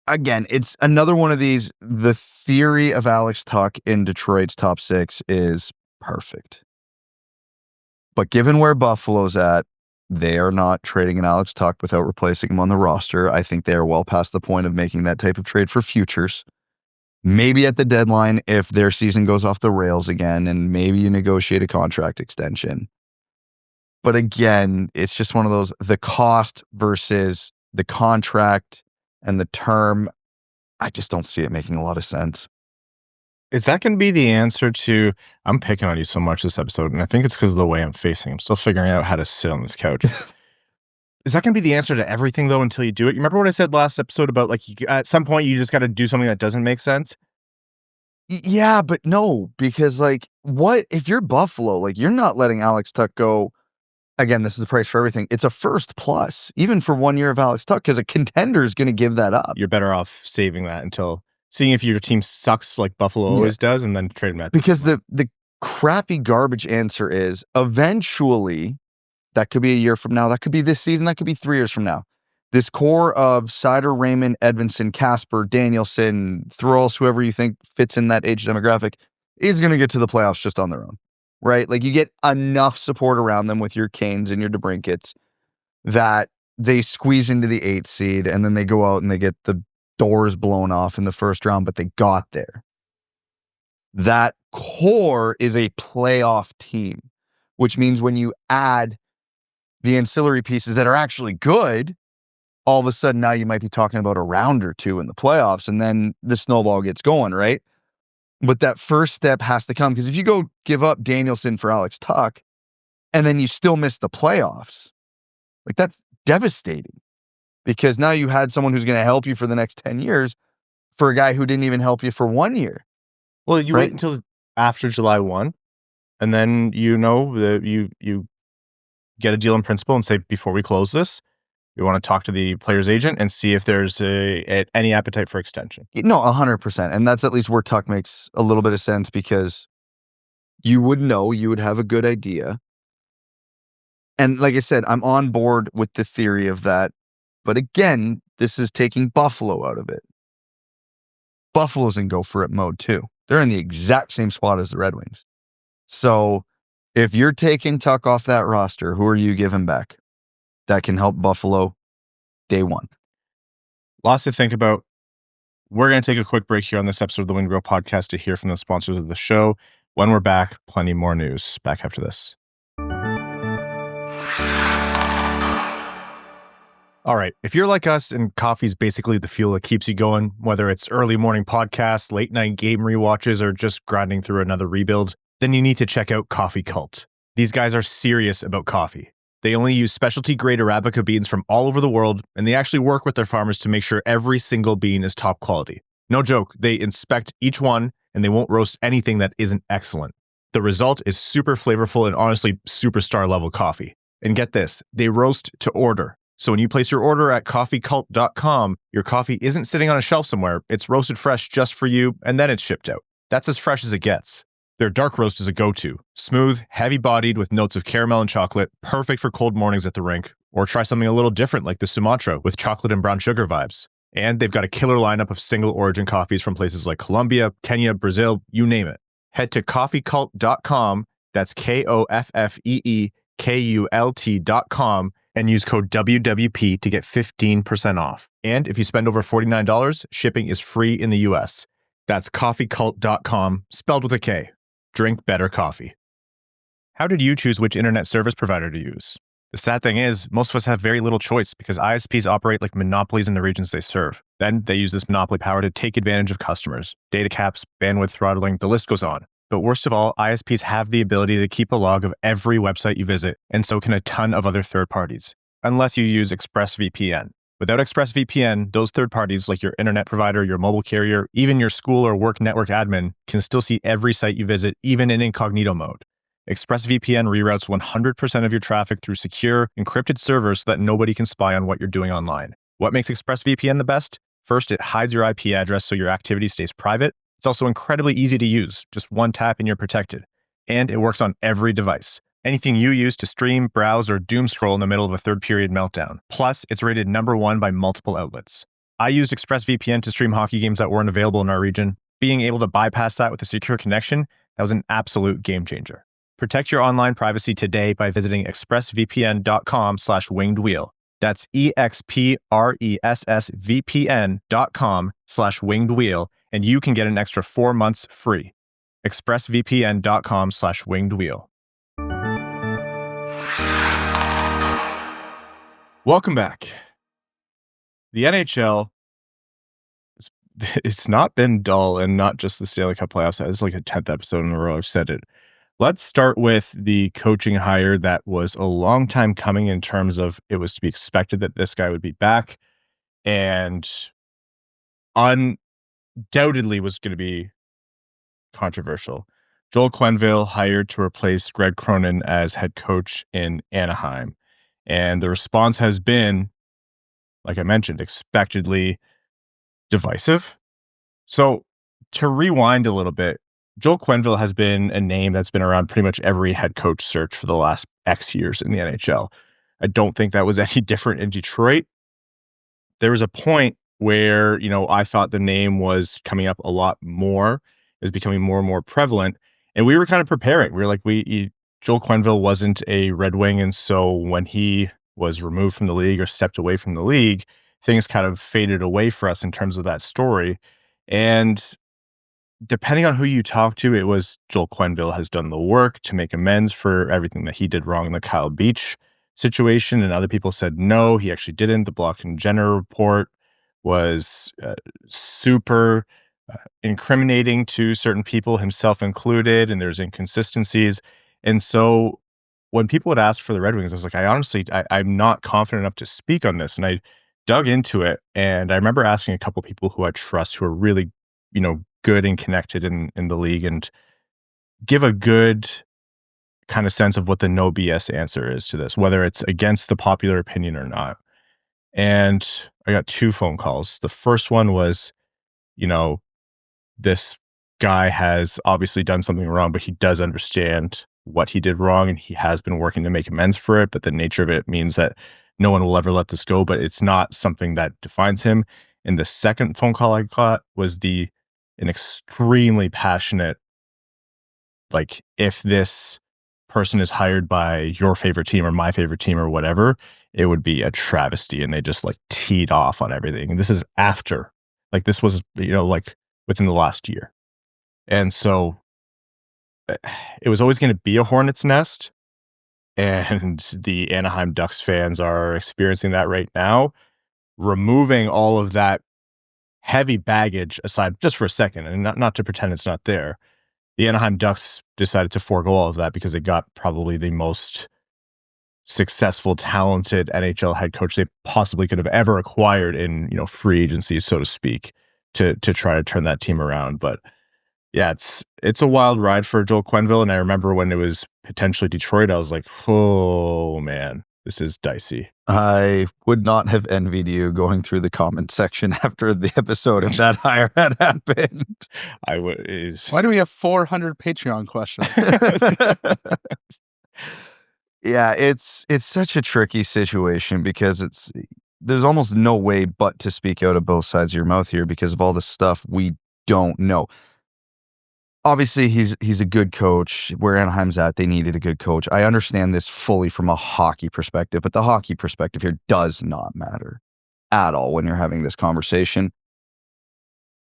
Again, it's another one of these. The theory of Alex Tuch in Detroit's top 6 is perfect. But given where Buffalo's at, they are not trading an Alex Tuch without replacing him on the roster. I think they are well past the point of making that type of trade for futures. Maybe at the deadline if their season goes off the rails again, and maybe you negotiate a contract extension. But again, it's just one of those, the cost versus the contract and the term, I just don't see it making a lot of sense. Is that going to be the answer to, I'm picking on you so much this episode, and I think it's because of the way I'm facing. I'm still figuring out how to sit on this couch. Is that going to be the answer to everything, though, until you do it? You remember what I said last episode about, like, at some point, you just got to do something that doesn't make sense? Yeah, but no, because, like, what if you're Buffalo? Like, you're not letting Alex Tuch go. Again, this is the price for everything. It's a first plus, even for 1 year of Alex Tuch, because a contender is going to give that up. You're better off saving that until seeing if your team sucks like Buffalo always does, and then trade him at because the crappy garbage answer is eventually. That could be a year from now. That could be this season. That could be 3 years from now. This core of Seider, Raymond, Edvinsson, Kasper, Danielson, Throlls, whoever you think fits in that age demographic, is going to get to the playoffs just on their own, right? Like, you get enough support around them with your Kanes and your DeBrincats that they squeeze into the 8th seed, and then they go out and they get the doors blown off in the first round, but they got there. That core is a playoff team, which means when you add the ancillary pieces that are actually good, all of a sudden now you might be talking about a round or two in the playoffs, and then the snowball gets going, right? But that first step has to come, because if you go give up Danielson for Alex Tuch, and then you still miss the playoffs, like that's devastating, because now you had someone who's going to help you for the next 10 years for a guy who didn't even help you for 1 year. Well, you wait until after July 1, and then that you get a deal in principle and say, before we close this, we want to talk to the player's agent and see if there's any appetite for extension. No, 100%. And that's at least where Tuch makes a little bit of sense, because you would know, you would have a good idea. And like I said, I'm on board with the theory of that. But again, this is taking Buffalo out of it. Buffalo's in go for it mode too. They're in the exact same spot as the Red Wings. So if you're taking Tuch off that roster, who are you giving back that can help Buffalo day one? Lots to think about. We're going to take a quick break here on this episode of the Win Grill podcast to hear from the sponsors of the show. When we're back, plenty more news. Back after this. All right. If you're like us and coffee's basically the fuel that keeps you going, whether it's early morning podcasts, late night game rewatches, or just grinding through another rebuild, then you need to check out Coffee Cult. These guys are serious about coffee. They only use specialty grade Arabica beans from all over the world, and they actually work with their farmers to make sure every single bean is top quality. No joke, they inspect each one, and they won't roast anything that isn't excellent. The result is super flavorful and honestly superstar level coffee. And get this, they roast to order. So when you place your order at coffeecult.com, your coffee isn't sitting on a shelf somewhere. It's roasted fresh just for you, and then it's shipped out. That's as fresh as it gets. Their dark roast is a go-to. Smooth, heavy-bodied with notes of caramel and chocolate, perfect for cold mornings at the rink. Or try something a little different like the Sumatra with chocolate and brown sugar vibes. And they've got a killer lineup of single origin coffees from places like Colombia, Kenya, Brazil, you name it. Head to coffeecult.com, that's KOFFEEKULT.com, and use code WWP to get 15% off. And if you spend over $49, shipping is free in the US. That's coffeecult.com, spelled with a K. Drink better coffee. How did you choose which internet service provider to use? The sad thing is, most of us have very little choice because ISPs operate like monopolies in the regions they serve. Then they use this monopoly power to take advantage of customers. Data caps, bandwidth throttling, the list goes on. But worst of all, ISPs have the ability to keep a log of every website you visit, and so can a ton of other third parties. Unless you use ExpressVPN. Without ExpressVPN, those third parties like your internet provider, your mobile carrier, even your school or work network admin can still see every site you visit, even in incognito mode. ExpressVPN reroutes 100% of your traffic through secure, encrypted servers so that nobody can spy on what you're doing online. What makes ExpressVPN the best? First, it hides your IP address so your activity stays private. It's also incredibly easy to use. Just one tap and you're protected. And it works on every device. Anything you use to stream, browse, or doom scroll in the middle of a third period meltdown. Plus, it's rated #1 by multiple outlets. I used ExpressVPN to stream hockey games that weren't available in our region. Being able to bypass that with a secure connection, that was an absolute game changer. Protect your online privacy today by visiting expressvpn.com/wingedwheel. That's expressvpn.com/wingedwheel, and you can get an extra 4 months free. expressvpn.com/wingedwheel. Welcome back. The NHL, it's not been dull, and not just the Stanley Cup Playoffs. It's like the 10th episode in a row I've said it. Let's start with the coaching hire that was a long time coming in terms of it was to be expected that this guy would be back, and undoubtedly was going to be controversial. Joel Quenneville hired to replace Greg Cronin as head coach in Anaheim. And the response has been, like I mentioned, expectedly divisive. So to rewind a little bit, Joel Quenneville has been a name that's been around pretty much every head coach search for the last X years in the NHL. I don't think that was any different in Detroit. There was a point where, I thought the name was coming up a lot more. It was becoming more and more prevalent. And we were kind of preparing. We were like, Joel Quenneville wasn't a Red Wing. And so when he was removed from the league or stepped away from the league, things kind of faded away for us in terms of that story. And depending on who you talk to, it was Joel Quenneville has done the work to make amends for everything that he did wrong in the Kyle Beach situation. And other people said, no, he actually didn't. The Block and Jenner report was super incriminating to certain people, himself included, and there's inconsistencies. And so when people would ask for the Red Wings, I was like, I'm not confident enough to speak on this. And I dug into it. And I remember asking a couple people who I trust who are really, good and connected in the league and give a good kind of sense of what the no BS answer is to this, whether it's against the popular opinion or not. And I got 2 phone calls. The first one was, this guy has obviously done something wrong, but he does understand what he did wrong and he has been working to make amends for it. But the nature of it means that no one will ever let this go, but it's not something that defines him. And the second phone call I got was an extremely passionate, like, if this person is hired by your favorite team or my favorite team or whatever, it would be a travesty. And they just like teed off on everything. And this is after, like, this was, like within the last year. And so it was always going to be a hornet's nest. And the Anaheim Ducks fans are experiencing that right now. Removing all of that heavy baggage aside just for a second, and not to pretend it's not there, the Anaheim Ducks decided to forego all of that because they got probably the most successful, talented NHL head coach they possibly could have ever acquired in, free agency, so to speak, to try to turn that team around. But yeah, it's a wild ride for Joel Quenneville. And I remember when it was potentially Detroit, I was like, oh man, this is dicey. I would not have envied you going through the comment section after the episode if that hire had happened. I would. Why do we have 400 Patreon questions? Yeah, it's such a tricky situation because there's almost no way but to speak out of both sides of your mouth here because of all the stuff we don't know. Obviously, he's a good coach. Where Anaheim's at, they needed a good coach. I understand this fully from a hockey perspective, but the hockey perspective here does not matter at all when you're having this conversation.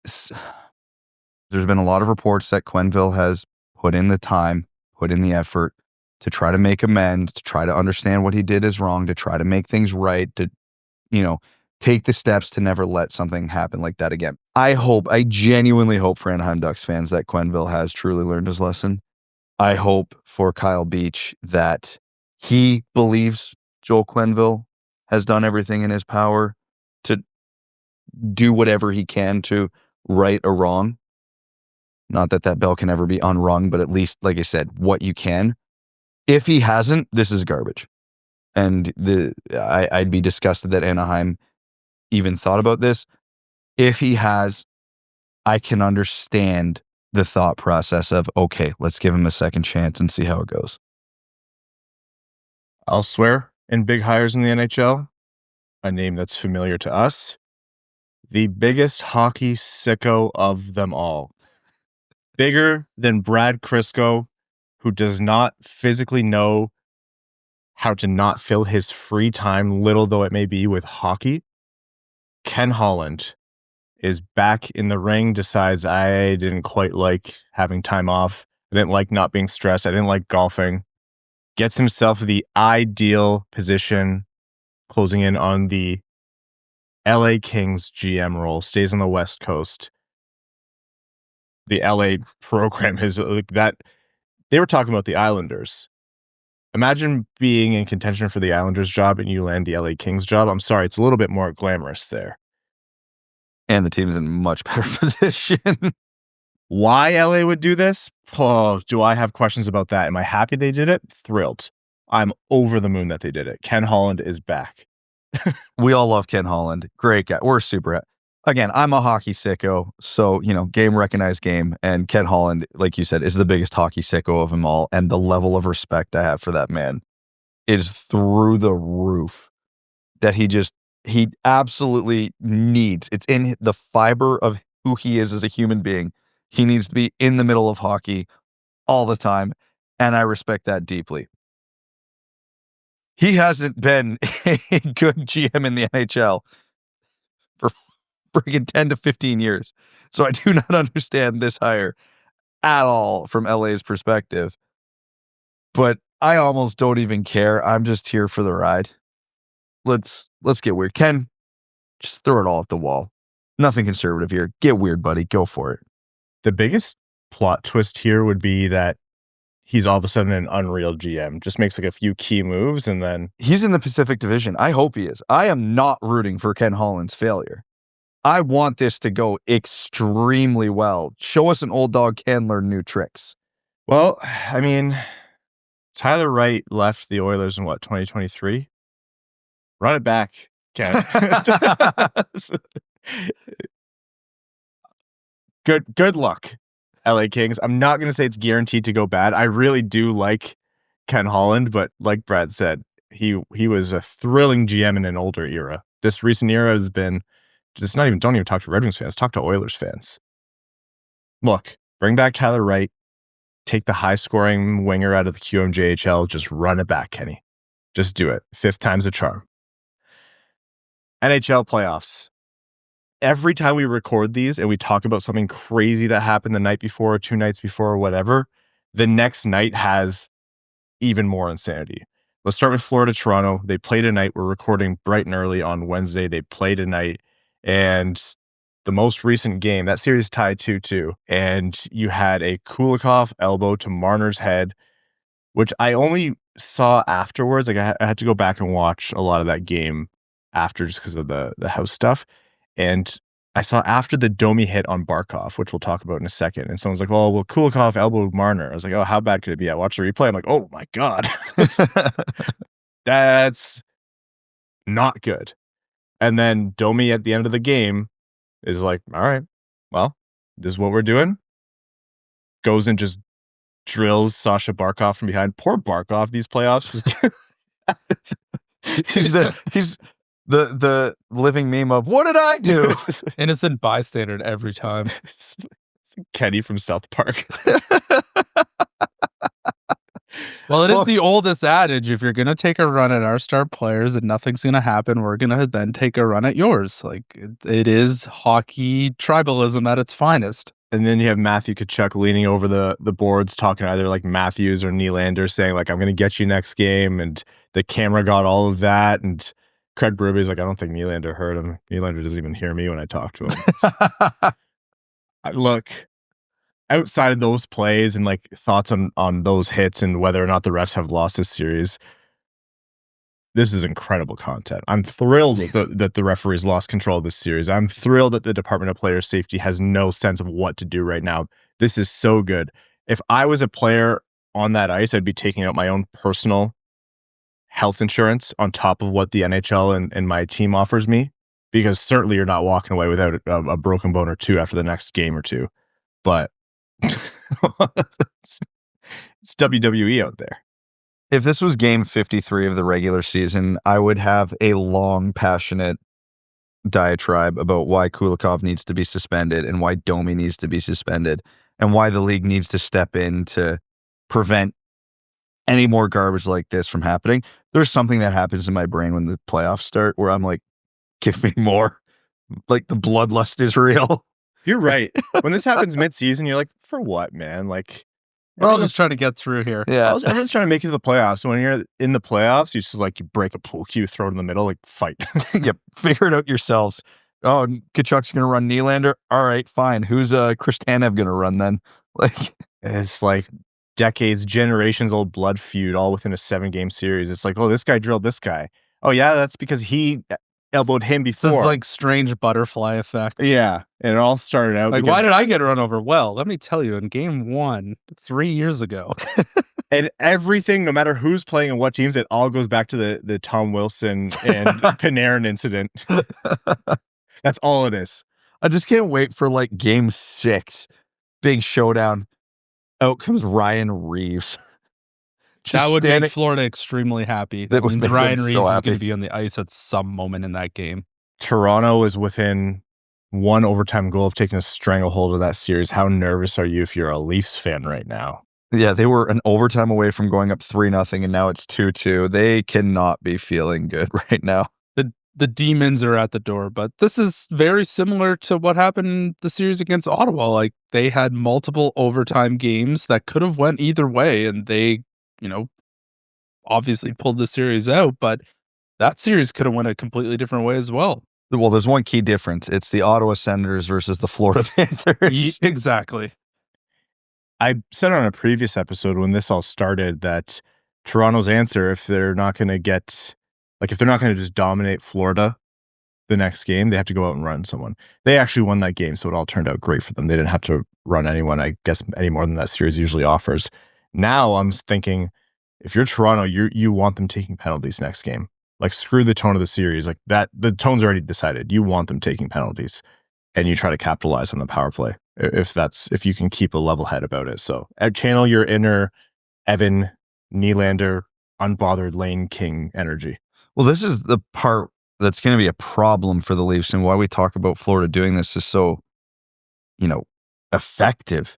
There's been a lot of reports that Quenneville has put in the time, put in the effort to try to make amends, to try to understand what he did is wrong, to try to make things right, to, take the steps to never let something happen like that again. I genuinely hope for Anaheim Ducks fans that Quenneville has truly learned his lesson. I hope for Kyle Beach that he believes Joel Quenneville has done everything in his power to do whatever he can to right a wrong. Not that bell can ever be unrung, but at least, like I said, what you can. If he hasn't, this is garbage. And I'd be disgusted that Anaheim even thought about this. If he has, I can understand the thought process of, okay, let's give him a second chance and see how it goes. Elsewhere in big hires in the NHL, a name that's familiar to us, the biggest hockey sicko of them all. Bigger than Brad Crisco, who does not physically know how to not fill his free time, little though it may be, with hockey. Ken Holland is back in the ring, decides I didn't quite like having time off. I didn't like not being stressed. I didn't like golfing. Gets himself the ideal position, closing in on the LA Kings GM role, stays on the West Coast. The LA program is like that. They were talking about the Islanders. Imagine being in contention for the Islanders job and you land the LA Kings job. I'm sorry, it's a little bit more glamorous there. And the team's in much better position. Why LA would do this? Oh, do I have questions about that? Am I happy they did it? Thrilled. I'm over the moon that they did it. Ken Holland is back. We all love Ken Holland. Great guy. We're super. Again, I'm a hockey sicko, so, game recognized game. And Ken Holland, like you said, is the biggest hockey sicko of them all. And the level of respect I have for that man is through the roof. That he absolutely needs. It's in the fiber of who he is as a human being. He needs to be in the middle of hockey all the time. And I respect that deeply. He hasn't been a good GM in the NHL for friggin' 10 to 15 years. So I do not understand this hire at all from LA's perspective. But I almost don't even care. I'm just here for the ride. Let's get weird. Ken, just throw it all at the wall. Nothing conservative here. Get weird, buddy. Go for it. The biggest plot twist here would be that he's all of a sudden an unreal GM. Just makes like a few key moves and then... He's in the Pacific Division. I hope he is. I am not rooting for Ken Holland's failure. I want this to go extremely well. Show us an old dog can learn new tricks. Well, I mean, Tyler Wright left the Oilers in 2023? Run it back, Ken. Good luck, LA Kings. I'm not going to say it's guaranteed to go bad. I really do like Ken Holland, but like Brad said, he was a thrilling GM in an older era. This recent era has been just don't even talk to Red Wings fans, talk to Oilers fans. Look, bring back Tyler Wright, take the high-scoring winger out of the QMJHL, just run it back, Kenny. Just do it. 5th time's a charm. NHL playoffs. Every time we record these and we talk about something crazy that happened the night before or 2 nights before or whatever, the next night has even more insanity. Let's start with Florida-Toronto. They play tonight. We're recording bright and early on Wednesday. They play tonight. And the most recent game, that series tied 2-2. And you had a Kulikov elbow to Marner's head, which I only saw afterwards. Like I had to go back and watch a lot of that game after just because of the house stuff. And I saw after the Domi hit on Barkov, which we'll talk about in a second. And someone's like, well, Kulikov elbowed Marner. I was like, oh, how bad could it be? I watched the replay. I'm like, oh my God. That's not good. And then Domi at the end of the game is like, all right, well, this is what we're doing. Goes and just drills Sasha Barkov from behind. Poor Barkov, these playoffs. He's the living meme of, what did I do? Innocent bystander every time. It's Kenny from South Park. Well, it is the oldest adage. If you're going to take a run at our star players and nothing's going to happen, we're going to then take a run at yours. Like it is hockey tribalism at its finest. And then you have Matthew Tkachuk leaning over the boards talking either like Matthews or Nylander saying like, I'm going to get you next game. And the camera got all of that. And Craig Berube like, I don't think Nylander heard him. Nylander doesn't even hear me when I talk to him. Look, outside of those plays and like thoughts on those hits and whether or not the refs have lost this series, this is incredible content. I'm thrilled that the referees lost control of this series. I'm thrilled that the Department of Player Safety has no sense of what to do right now. This is so good. If I was a player on that ice, I'd be taking out my own personal health insurance on top of what the NHL and my team offers me, because certainly you're not walking away without a broken bone or two after the next game or two. But it's WWE out there. If this was game 53 of the regular season, I would have a long, passionate diatribe about why Kulikov needs to be suspended and why Domi needs to be suspended and why the league needs to step in to prevent any more garbage like this from happening. There's something that happens in my brain when the playoffs start where I'm like, give me more. Like the bloodlust is real. You're right. When this happens mid-season, you're like, for what, man? Like, we're all just trying to get through here. Yeah. Everyone's trying to make it to the playoffs. So when you're in the playoffs, you just like, you break a pool cue, throw it in the middle, like fight. Yep. Figure it out yourselves. Oh, Tkachuk's going to run Nylander. All right, fine. Who's Kristanev going to run then? Like, it's like decades, generations old blood feud all within a 7-game series. It's like, oh, this guy drilled this guy. Oh yeah, that's because he elbowed him before. This is like strange butterfly effect. Yeah. And it all started out like, why did I get run over? Well, let me tell you, in game 1, 3 years ago. And everything, no matter who's playing and what teams, it all goes back to the Tom Wilson and Panarin incident. That's all it is. I just can't wait for like game 6. Big showdown. Out comes Ryan Reeves. That would make Florida extremely happy. That means Ryan Reeves is going to be on the ice at some moment in that game. Toronto is within 1 overtime goal of taking a stranglehold of that series. How nervous are you if you're a Leafs fan right now? Yeah, they were an overtime away from going up 3-0, and now it's 2-2. They cannot be feeling good right now. The demons are at the door, but this is very similar to what happened in the series against Ottawa. Like, they had multiple overtime games that could have went either way, and they, obviously pulled the series out, but that series could have went a completely different way as well. Well, there's one key difference. It's the Ottawa Senators versus the Florida Panthers. Exactly. I said on a previous episode when this all started that Toronto's answer, if they're not going to just dominate Florida the next game, they have to go out and run someone. They actually won that game, so it all turned out great for them. They didn't have to run anyone, I guess, any more than that series usually offers. Now I'm thinking, if you're Toronto, you want them taking penalties next game. Like, screw the tone of the series. Like, that, the tone's already decided. You want them taking penalties, and you try to capitalize on the power play if you can keep a level head about it. So channel your inner Evan Nylander, unbothered Lane King energy. Well, this is the part that's going to be a problem for the Leafs, and why we talk about Florida doing this is so, effective.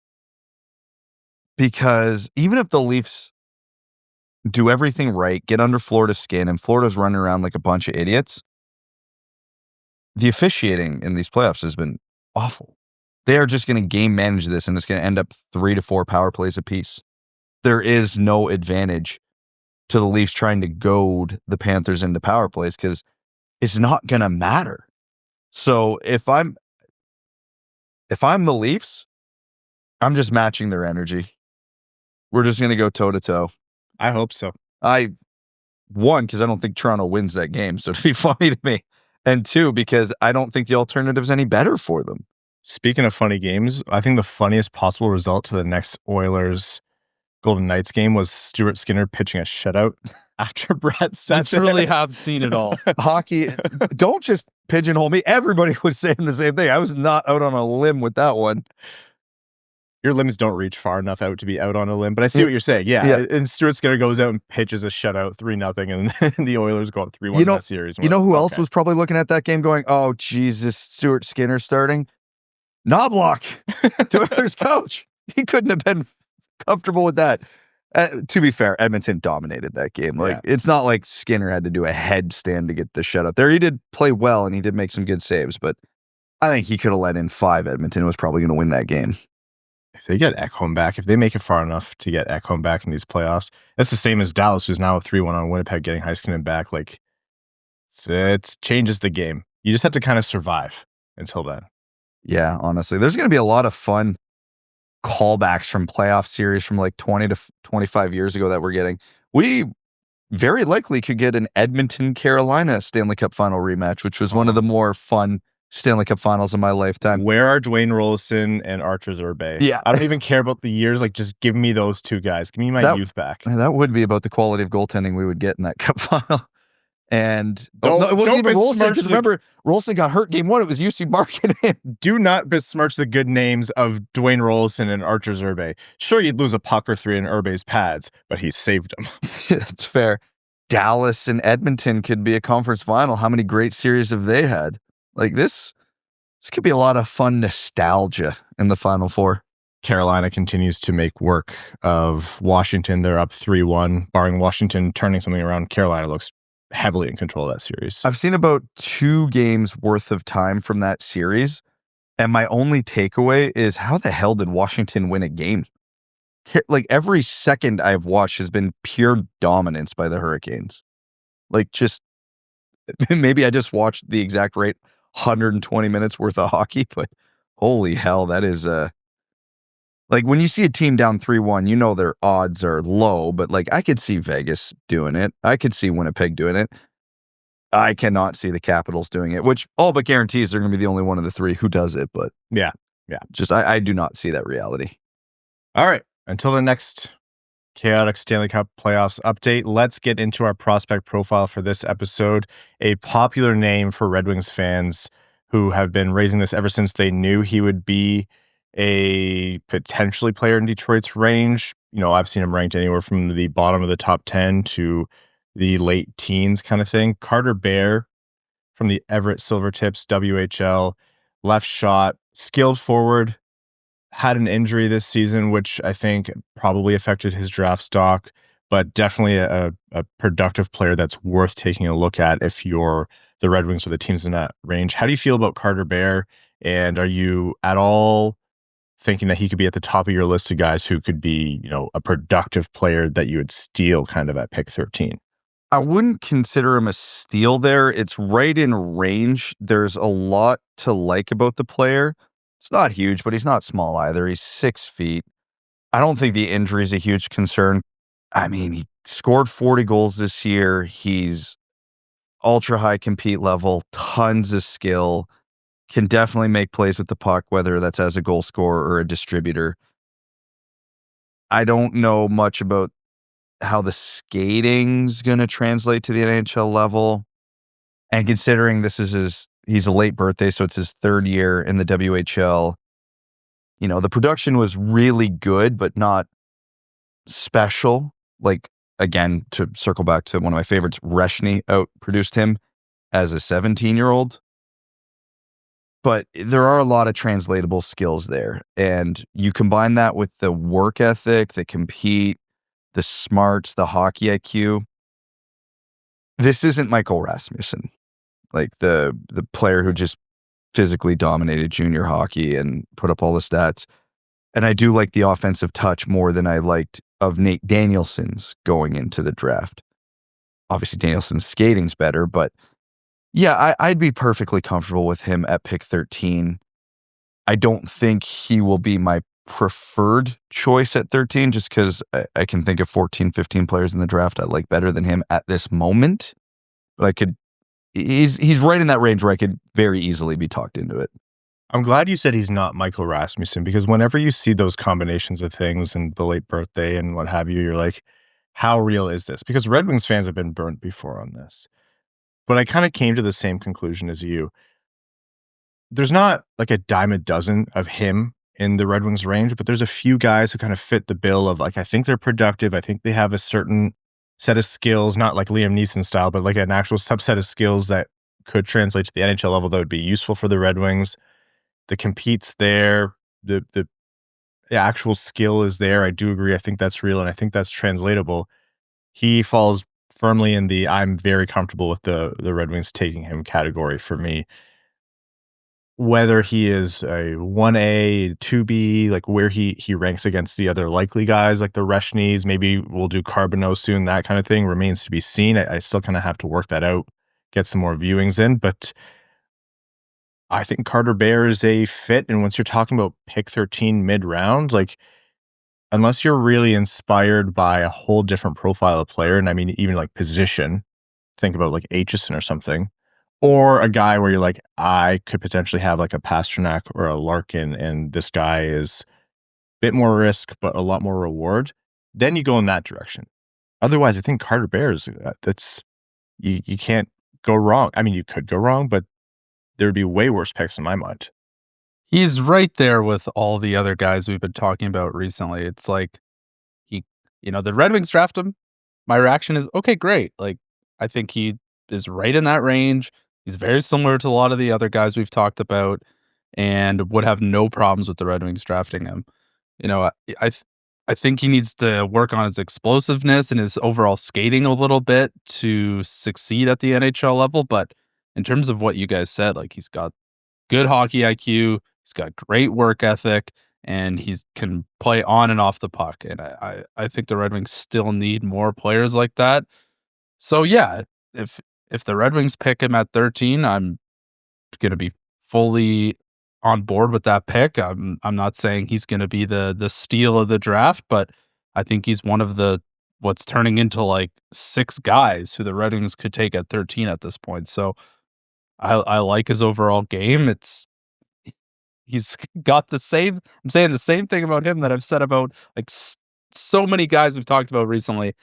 Because even if the Leafs do everything right, get under Florida's skin, and Florida's running around like a bunch of idiots, the officiating in these playoffs has been awful. They are just going to game manage this, and it's going to end up 3 to 4 power plays apiece. There is no advantage to the Leafs trying to goad the Panthers into power plays because it's not going to matter. So if I'm the Leafs, I'm just matching their energy. We're just going to go toe to toe. I hope so. One, because I don't think Toronto wins that game, so it'd be funny to me. And two, because I don't think the alternative's any better for them. Speaking of funny games, I think the funniest possible result to the next Oilers Golden Knights game was Stuart Skinner pitching a shutout after Brad sat there. I truly have seen it all. Hockey, don't just pigeonhole me. Everybody was saying the same thing. I was not out on a limb with that one. Your limbs don't reach far enough out to be out on a limb, but I see what you're saying. Yeah. And Stuart Skinner goes out and pitches a shutout 3-0, and the Oilers go up 3-1 in that series. You know who else was probably looking at that game going, oh, Jesus, Stuart Skinner starting? Knobloch, the Oilers coach. He couldn't have been comfortable with that. To be fair, Edmonton dominated that game. It's not like Skinner had to do a headstand to get the shutout there. He did play well, and he did make some good saves, but I think he could have let in 5. Edmonton was probably going to win that game. If they get Ekholm back, if they make it far enough to get Ekholm back in these playoffs, that's the same as Dallas, who's now 3-1 on Winnipeg, getting Heiskanen back. Like, it changes the game. You just have to kind of survive until then. Yeah, honestly. There's going to be a lot of fun callbacks from playoff series from like 20 to 25 years ago that we're getting. We very likely could get an Edmonton-Carolina Stanley Cup final rematch, which was one of the more fun Stanley Cup finals of my lifetime. Where are Dwayne Rolison and Archer Zerbe? Yeah. I don't even care about the years. Like, just give me those two guys. Give me my youth back. That would be about the quality of goaltending we would get in that Cup final. And it wasn't even Rolison, because remember, Rolison got hurt game 1. It was UC Markkinen. Do not besmirch the good names of Dwayne Rolison and Archer Zerbe. Sure, you'd lose a puck or 3 in Urbe's pads, but he saved them. That's fair. Dallas and Edmonton could be a conference final. How many great series have they had? Like, this could be a lot of fun nostalgia in the Final Four. Carolina continues to make work of Washington. They're up 3-1. Barring Washington turning something around, Carolina looks heavily in control of that series. I've seen about 2 games worth of time from that series, and my only takeaway is, how the hell did Washington win a game? Like, every second I've watched has been pure dominance by the Hurricanes. Like, just maybe I just watched the exact rate 120 minutes worth of hockey, but holy hell, that is like, when you see a team down 3-1, you know their odds are low, but like, I could see Vegas doing it. I could see Winnipeg doing it. I cannot see the Capitals doing it, which all but guarantees they're going to be the only one of the 3 who does it. But yeah. Just I do not see that reality. All right. Until the next chaotic Stanley Cup playoffs update, let's get into our prospect profile for this episode. A popular name for Red Wings fans who have been raising this ever since they knew he would be a potentially player in Detroit's range. You know, I've seen him ranked anywhere from the bottom of the top 10 to the late teens kind of thing. Carter Bear from the Everett Silvertips WHL, left shot, skilled forward, had an injury this season, which I think probably affected his draft stock, but definitely a productive player that's worth taking a look at if you're the Red Wings or the teams in that range. How do you feel about Carter Bear? And are you at all thinking that he could be at the top of your list of guys who could be, a productive player that you would steal kind of at pick 13? I wouldn't consider him a steal there. It's right in range. There's a lot to like about the player. It's not huge, but he's not small either. He's 6 feet. I don't think the injury is a huge concern. I mean, he scored 40 goals this year. He's ultra high compete level, tons of skill, can definitely make plays with the puck, whether that's as a goal scorer or a distributor. I don't know much about how the skating's going to translate to the NHL level. And considering this is he's a late birthday, so it's his 3rd year in the WHL. The production was really good, but not special. Like, again, to circle back to one of my favorites, Reshney outproduced him as a 17-year-old. But there are a lot of translatable skills there. And you combine that with the work ethic, the compete, the smarts, the hockey IQ. This isn't Michael Rasmussen, like the player who just physically dominated junior hockey and put up all the stats. And I do like the offensive touch more than I liked of Nate Danielson's going into the draft. Obviously, Danielson's skating's better, but yeah, I'd be perfectly comfortable with him at pick 13. I don't think he will be my preferred choice at 13 just because I can think of 14, 15 players in the draft I like better than him at this moment. But he's right in that range where I could very easily be talked into it. I'm glad you said he's not Michael Rasmussen, because whenever you see those combinations of things and the late birthday and what have you, you're like, how real is this? Because Red Wings fans have been burnt before on this. But I kind of came to the same conclusion as you. There's not like a dime a dozen of him in the Red Wings range, but there's a few guys who kind of fit the bill of like, I think they're productive. I think they have a certain set of skills, not like Liam Neeson style, but like an actual subset of skills that could translate to the NHL level that would be useful for the Red Wings. The compete's there. The actual skill is there. I do agree. I think that's real, and I think that's translatable. He falls firmly in the I'm very comfortable with the Red Wings taking him category for me. Whether he is a 1A, 2B, like where he ranks against the other likely guys like the Reshneys, maybe we'll do Carbonneau soon, that kind of thing remains to be seen. I still kind of have to work that out, get some more viewings in, but I think Carter Bear is a fit. And once you're talking about pick 13 mid-round, like unless you're really inspired by a whole different profile of player, and I mean even like position, think about like Aitchison or something, or a guy where you're like, I could potentially have like a Pasternak or a Larkin, and this guy is a bit more risk but a lot more reward, then you go in that direction. Otherwise, I think Carter Bear is that's you can't go wrong. I mean, you could go wrong, but there would be way worse picks in my mind. He's right there with all the other guys we've been talking about recently. It's like the Red Wings draft him. My reaction is, okay, great. Like, I think he is right in that range. He's very similar to a lot of the other guys we've talked about, and would have no problems with the Red Wings drafting him. I think he needs to work on his explosiveness and his overall skating a little bit to succeed at the NHL level. But in terms of what you guys said, like he's got good hockey IQ, he's got great work ethic, and he can play on and off the puck. And I think the Red Wings still need more players like that. So yeah, if the Red Wings pick him at 13, I'm going to be fully on board with that pick. I'm not saying he's going to be the steal of the draft, but I think he's one of the what's turning into like 6 guys who the Red Wings could take at 13 at this point. So I like his overall game. He's got the same. I'm saying the same thing about him that I've said about like so many guys we've talked about recently.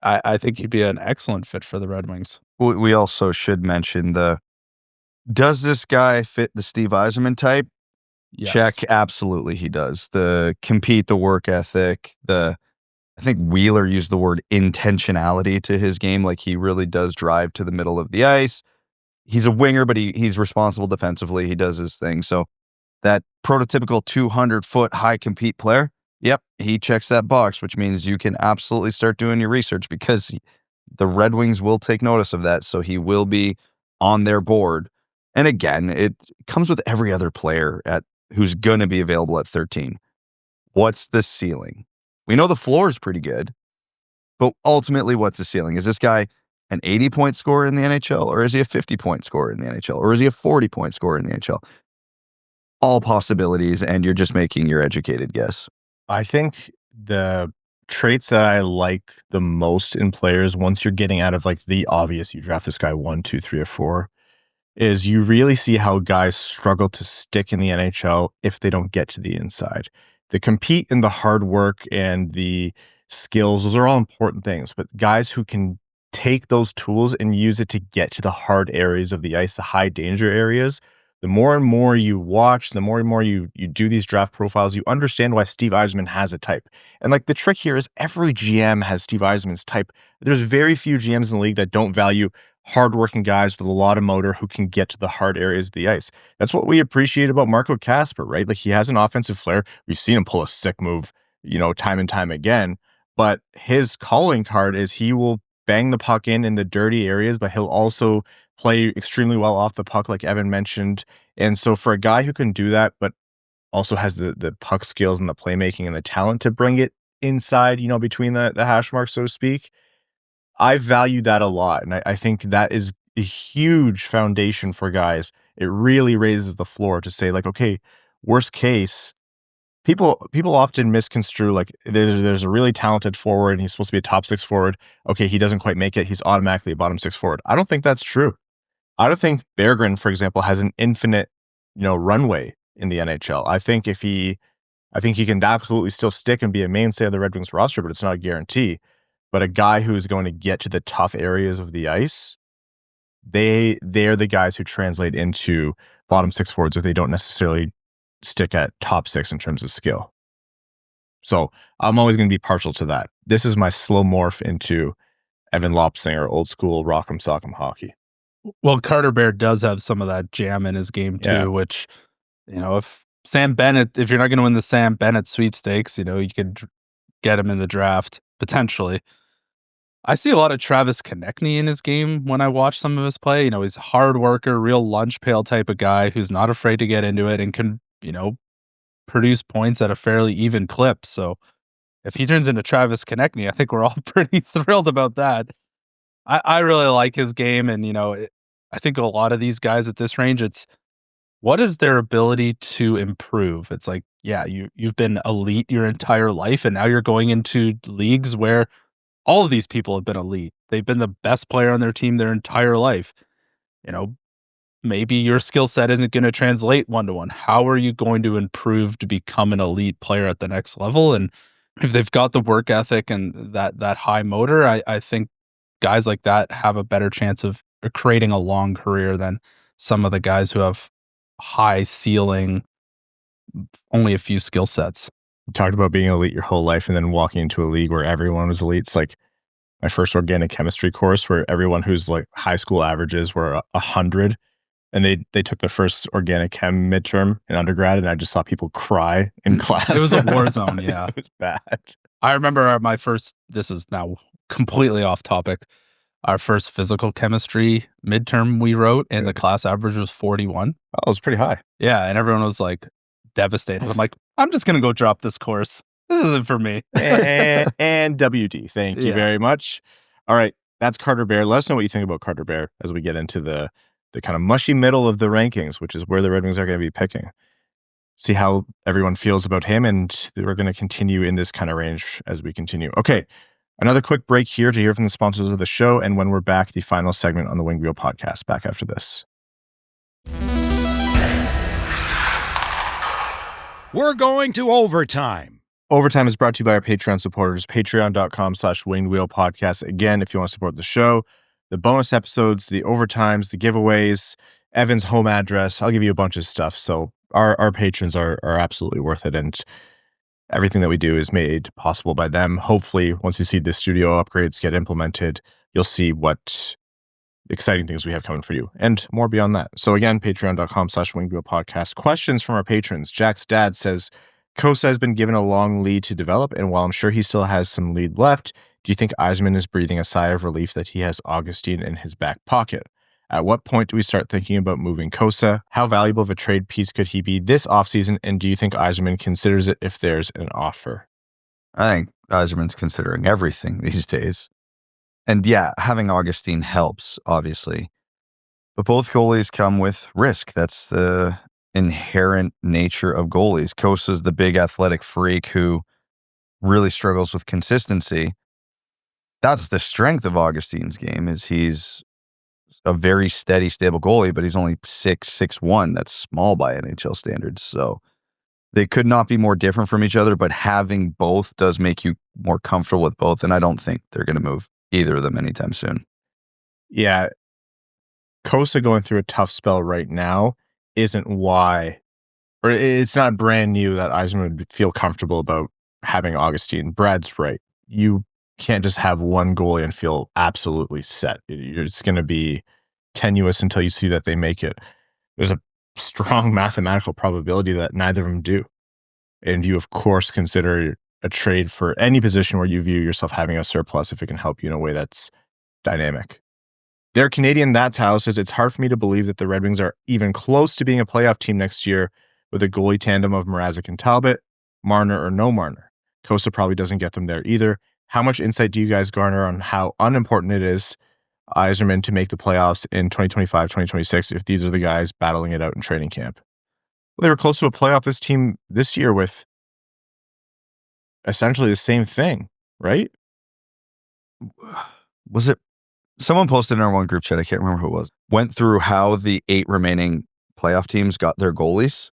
I think he'd be an excellent fit for the Red Wings. We also should mention does this guy fit the Steve Yzerman type? Yes. Check. Absolutely, he does. The compete, the work ethic, I think Wheeler used the word intentionality to his game. Like he really does drive to the middle of the ice. He's a winger, but he's responsible defensively. He does his thing. So that prototypical 200-foot high compete player, yep, he checks that box, which means you can absolutely start doing your research because the Red Wings will take notice of that. So he will be on their board. And again, it comes with every other player who's going to be available at 13. What's the ceiling? We know the floor is pretty good, but ultimately, what's the ceiling? Is this guy an 80-point scorer in the NHL, or is he a 50-point scorer in the NHL, or is he a 40-point scorer in the NHL? All possibilities, and you're just making your educated guess. I think the traits that I like the most in players, once you're getting out of like the obvious, you draft this guy 1, 2, 3, or 4, is you really see how guys struggle to stick in the NHL if they don't get to the inside. The compete and the hard work and the skills, those are all important things, but guys who can take those tools and use it to get to the hard areas of the ice, the high danger areas, the more and more you watch, the more and more you do these draft profiles, you understand why Steve Yzerman has a type. And like the trick here is every GM has Steve Yzerman's type. There's very few GMs in the league that don't value hardworking guys with a lot of motor who can get to the hard areas of the ice. That's what we appreciate about Marco Kasper, right? Like he has an offensive flair. We've seen him pull a sick move, time and time again. But his calling card is he will bang the puck in the dirty areas, but he'll also play extremely well off the puck, like Evan mentioned. And so for a guy who can do that, but also has the puck skills and the playmaking and the talent to bring it inside, between the hash marks, so to speak, I value that a lot. And I think that is a huge foundation for guys. It really raises the floor to say, like, okay, worst case, people often misconstrue, like there's a really talented forward and he's supposed to be a top 6 forward. Okay, he doesn't quite make it. He's automatically a bottom 6 forward. I don't think that's true. I don't think Berggren, for example, has an infinite, runway in the NHL. I think he can absolutely still stick and be a mainstay of the Red Wings roster, but it's not a guarantee. But a guy who is going to get to the tough areas of the ice, they're the guys who translate into bottom 6 forwards if they don't necessarily stick at top 6 in terms of skill. So I'm always going to be partial to that. This is my slow morph into Evan Lopsinger, old school rock'em sock'em hockey. Well, Carter Bear does have some of that jam in his game too, which, if you're not going to win the Sam Bennett sweepstakes, you could get him in the draft potentially. I see a lot of Travis Konechny in his game when I watch some of his play. He's a hard worker, real lunch pail type of guy who's not afraid to get into it and can, produce points at a fairly even clip. So if he turns into Travis Konechny, I think we're all pretty thrilled about that. I really like his game, and I think a lot of these guys at this range, it's what is their ability to improve? It's like, yeah, you've been elite your entire life, and now you're going into leagues where all of these people have been elite. They've been the best player on their team their entire life. Maybe your skill set isn't going to translate 1-to-1. How are you going to improve to become an elite player at the next level? And if they've got the work ethic and that high motor, I think guys like that have a better chance of creating a long career than some of the guys who have high ceiling, only a few skill sets. You talked about being elite your whole life and then walking into a league where everyone was elite. It's like my first organic chemistry course where everyone who's like high school averages were 100, and they took the first organic chem midterm in undergrad, and I just saw people cry in class. It was a war zone, yeah. It was bad. I remember my first, this is now completely off topic, our first physical chemistry midterm we wrote, and the class average was 41. Oh, it was pretty high. Yeah, and everyone was like devastated. I'm like, I'm just going to go drop this course. This isn't for me. and WD. Thank you very much. All right, that's Carter Bear. Let us know what you think about Carter Bear as we get into the kind of mushy middle of the rankings, which is where the Red Wings are going to be picking. See how everyone feels about him, and we're going to continue in this kind of range as we continue. Okay, another quick break here to hear from the sponsors of the show, and when we're back, the final segment on the Wing Wheel podcast. Back after this. We're going to overtime. Overtime is brought to you by our Patreon supporters, patreon.com/wingedwheelpodcast. Again, if you want to support the show, the bonus episodes, the overtimes, the giveaways, Evan's home address, I'll give you a bunch of stuff. So our patrons are absolutely worth it. And everything that we do is made possible by them. Hopefully, once you see the studio upgrades get implemented, you'll see what exciting things we have coming for you and more beyond that. So again, patreon.com/wingbeopodcast. Questions from our patrons. Jack's dad says, Cossa has been given a long lead to develop, and while I'm sure he still has some lead left, do you think Yzerman is breathing a sigh of relief that he has Augustine in his back pocket? At what point do we start thinking about moving Cossa? How valuable of a trade piece could he be this offseason, and do you think Yzerman considers it if there's an offer? I think Yzerman's considering everything these days. And yeah, having Augustine helps, obviously. But both goalies come with risk. That's the inherent nature of goalies. Kossa's the big athletic freak who really struggles with consistency. That's the strength of Augustine's game, is he's a very steady, stable goalie, but he's only 6'1". That's small by NHL standards. So they could not be more different from each other, but having both does make you more comfortable with both. And I don't think they're going to move either of them anytime soon. Yeah. Cossa going through a tough spell right now isn't why, or it's not brand new that Yzerman would feel comfortable about having Augustine. Brad's right. You can't just have one goalie and feel absolutely set. It's going to be tenuous until you see that they make it. There's a strong mathematical probability that neither of them do. And you, of course, consider a trade for any position where you view yourself having a surplus if it can help you in a way that's dynamic. Their Canadian That's How says, it's hard for me to believe that the Red Wings are even close to being a playoff team next year with a goalie tandem of Mrazek and Talbot, Marner or no Marner. Cossa probably doesn't get them there either. How much insight do you guys garner on how unimportant it is Yzerman to make the playoffs in 2025, 2026 if these are the guys battling it out in training camp? Well, they were close to a playoff this team this year with essentially the same thing, right? Was it someone posted in our one group chat? I can't remember who it was. Went through how the 8 remaining playoff teams got their goalies.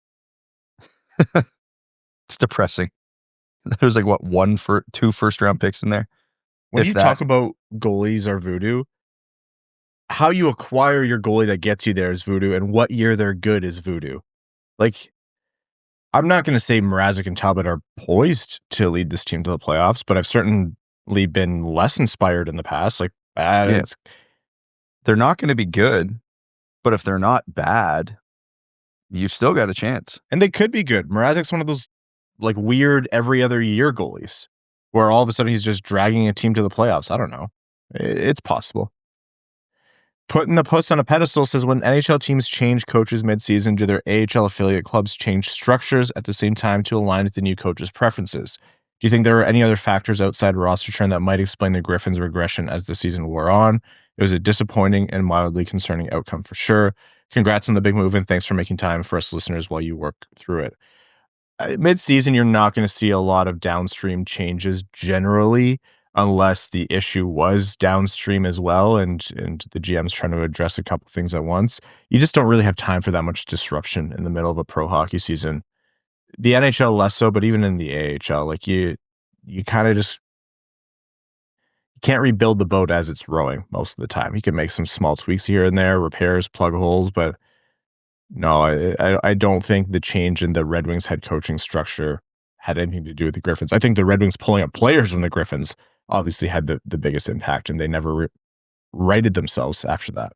It's depressing. There's like what, 2 first-round picks in there. When you talk about goalies are voodoo, how you acquire your goalie that gets you there is voodoo, and what year they're good is voodoo. Like, I'm not going to say Mrazek and Talbot are poised to lead this team to the playoffs, but I've certainly been less inspired in the past. Like, they're not going to be good, but if they're not bad, you still got a chance. And they could be good. Mrazek's one of those like weird every other year goalies where all of a sudden he's just dragging a team to the playoffs. I don't know. It's possible. Putting the puss on a pedestal says, when NHL teams change coaches midseason, do their AHL affiliate clubs change structures at the same time to align with the new coach's preferences? Do you think there are any other factors outside roster churn that might explain the Griffins' regression as the season wore on? It was a disappointing and mildly concerning outcome for sure. Congrats on the big move, and thanks for making time for us listeners while you work through it. Mid-season, you're not going to see a lot of downstream changes generally, unless the issue was downstream as well, and the GM's trying to address a couple things at once. You just don't really have time for that much disruption in the middle of a pro hockey season. The NHL less so, but even in the AHL, like you kind of just can't rebuild the boat as it's rowing most of the time. You can make some small tweaks here and there, repairs, plug holes, but no, I don't think the change in the Red Wings head coaching structure had anything to do with the Griffins. I think the Red Wings pulling up players from the Griffins obviously had the biggest impact, and they never righted themselves after that.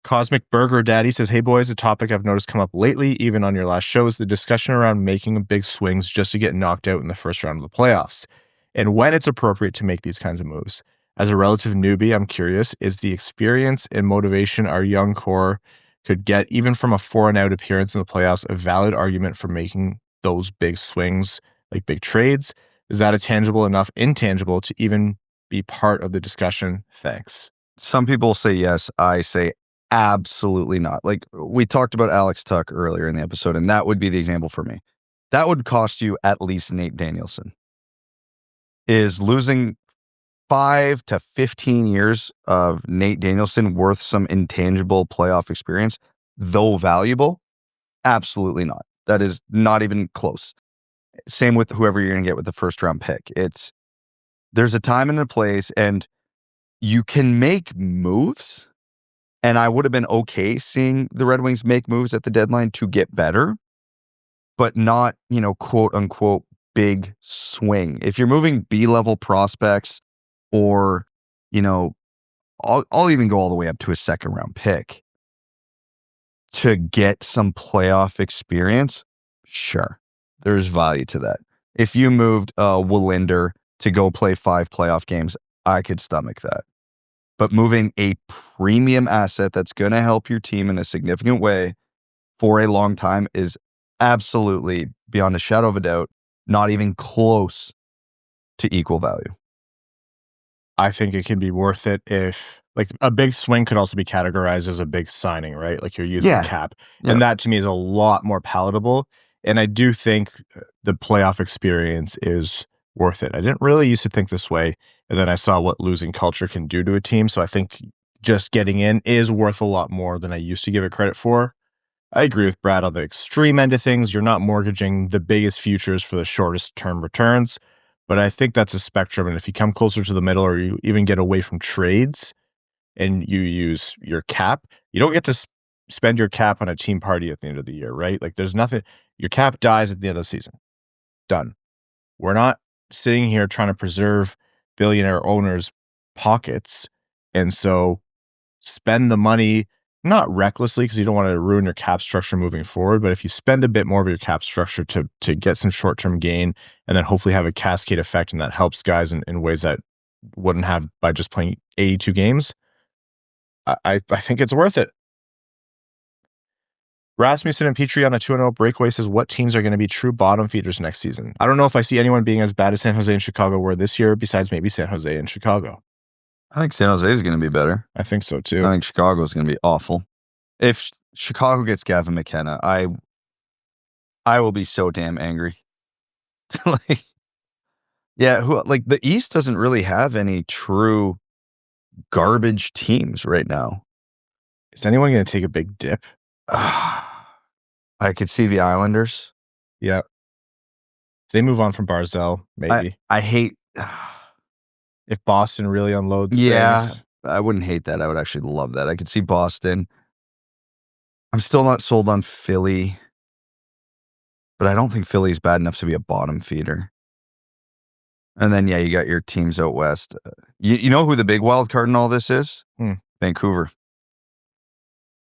Cosmic Burger Daddy says, hey boys, a topic I've noticed come up lately, even on your last show, is the discussion around making big swings just to get knocked out in the first round of the playoffs, and when it's appropriate to make these kinds of moves. As a relative newbie, I'm curious, is the experience and motivation our young core could get even from a 4-and-out appearance in the playoffs a valid argument for making those big swings, like big trades? Is that a tangible enough intangible to even be part of the discussion? Thanks. Some people say yes. I say absolutely not. Like, we talked about Alex Tuch earlier in the episode, and that would be the example for me. That would cost you at least Nate Danielson. Is losing 5 to 15 years of Nate Danielson worth some intangible playoff experience, though valuable? Absolutely not. That is not even close. Same with whoever you're going to get with the first round pick. There's a time and a place, and you can make moves. And I would have been okay seeing the Red Wings make moves at the deadline to get better, but not, quote unquote, big swing. If you're moving B-level prospects or, I'll even go all the way up to a second round pick to get some playoff experience. Sure, there's value to that. If you moved Wallinder to go play 5 playoff games, I could stomach that. But moving a premium asset that's going to help your team in a significant way for a long time is absolutely, beyond a shadow of a doubt, not even close to equal value. I think it can be worth it if, like, a big swing could also be categorized as a big signing, right? Like, you're using cap. Yeah. And that to me is a lot more palatable. And I do think the playoff experience is worth it. I didn't really used to think this way. And then I saw what losing culture can do to a team. So I think just getting in is worth a lot more than I used to give it credit for. I agree with Brad on the extreme end of things. You're not mortgaging the biggest futures for the shortest term returns. But I think that's a spectrum. And if you come closer to the middle or you even get away from trades and you use your cap, you don't get to spend your cap on a team party at the end of the year, right? Like, there's nothing. Your cap dies at the end of the season. Done. We're not sitting here trying to preserve billionaire owners' pockets. And so spend the money, not recklessly, because you don't want to ruin your cap structure moving forward. But if you spend a bit more of your cap structure to get some short-term gain and then hopefully have a cascade effect, and that helps guys in ways that wouldn't have by just playing 82 games, I think it's worth it. Rasmussen and Petrie on a 2-0 breakaway says, what teams are going to be true bottom feeders next season? I don't know if I see anyone being as bad as San Jose and Chicago were this year, besides maybe San Jose and Chicago. I think San Jose is going to be better. I think so too. I think Chicago is going to be awful. If Chicago gets Gavin McKenna, I will be so damn angry. Like, yeah, the East doesn't really have any true garbage teams right now. Is anyone going to take a big dip? I could see the Islanders. Yeah. If they move on from Barzal, maybe. I hate... if Boston really unloads things. I wouldn't hate that. I would actually love that. I could see Boston. I'm still not sold on Philly, but I don't think Philly's bad enough to be a bottom feeder. And then, you got your teams out west. You know who the big wild card in all this is? Vancouver.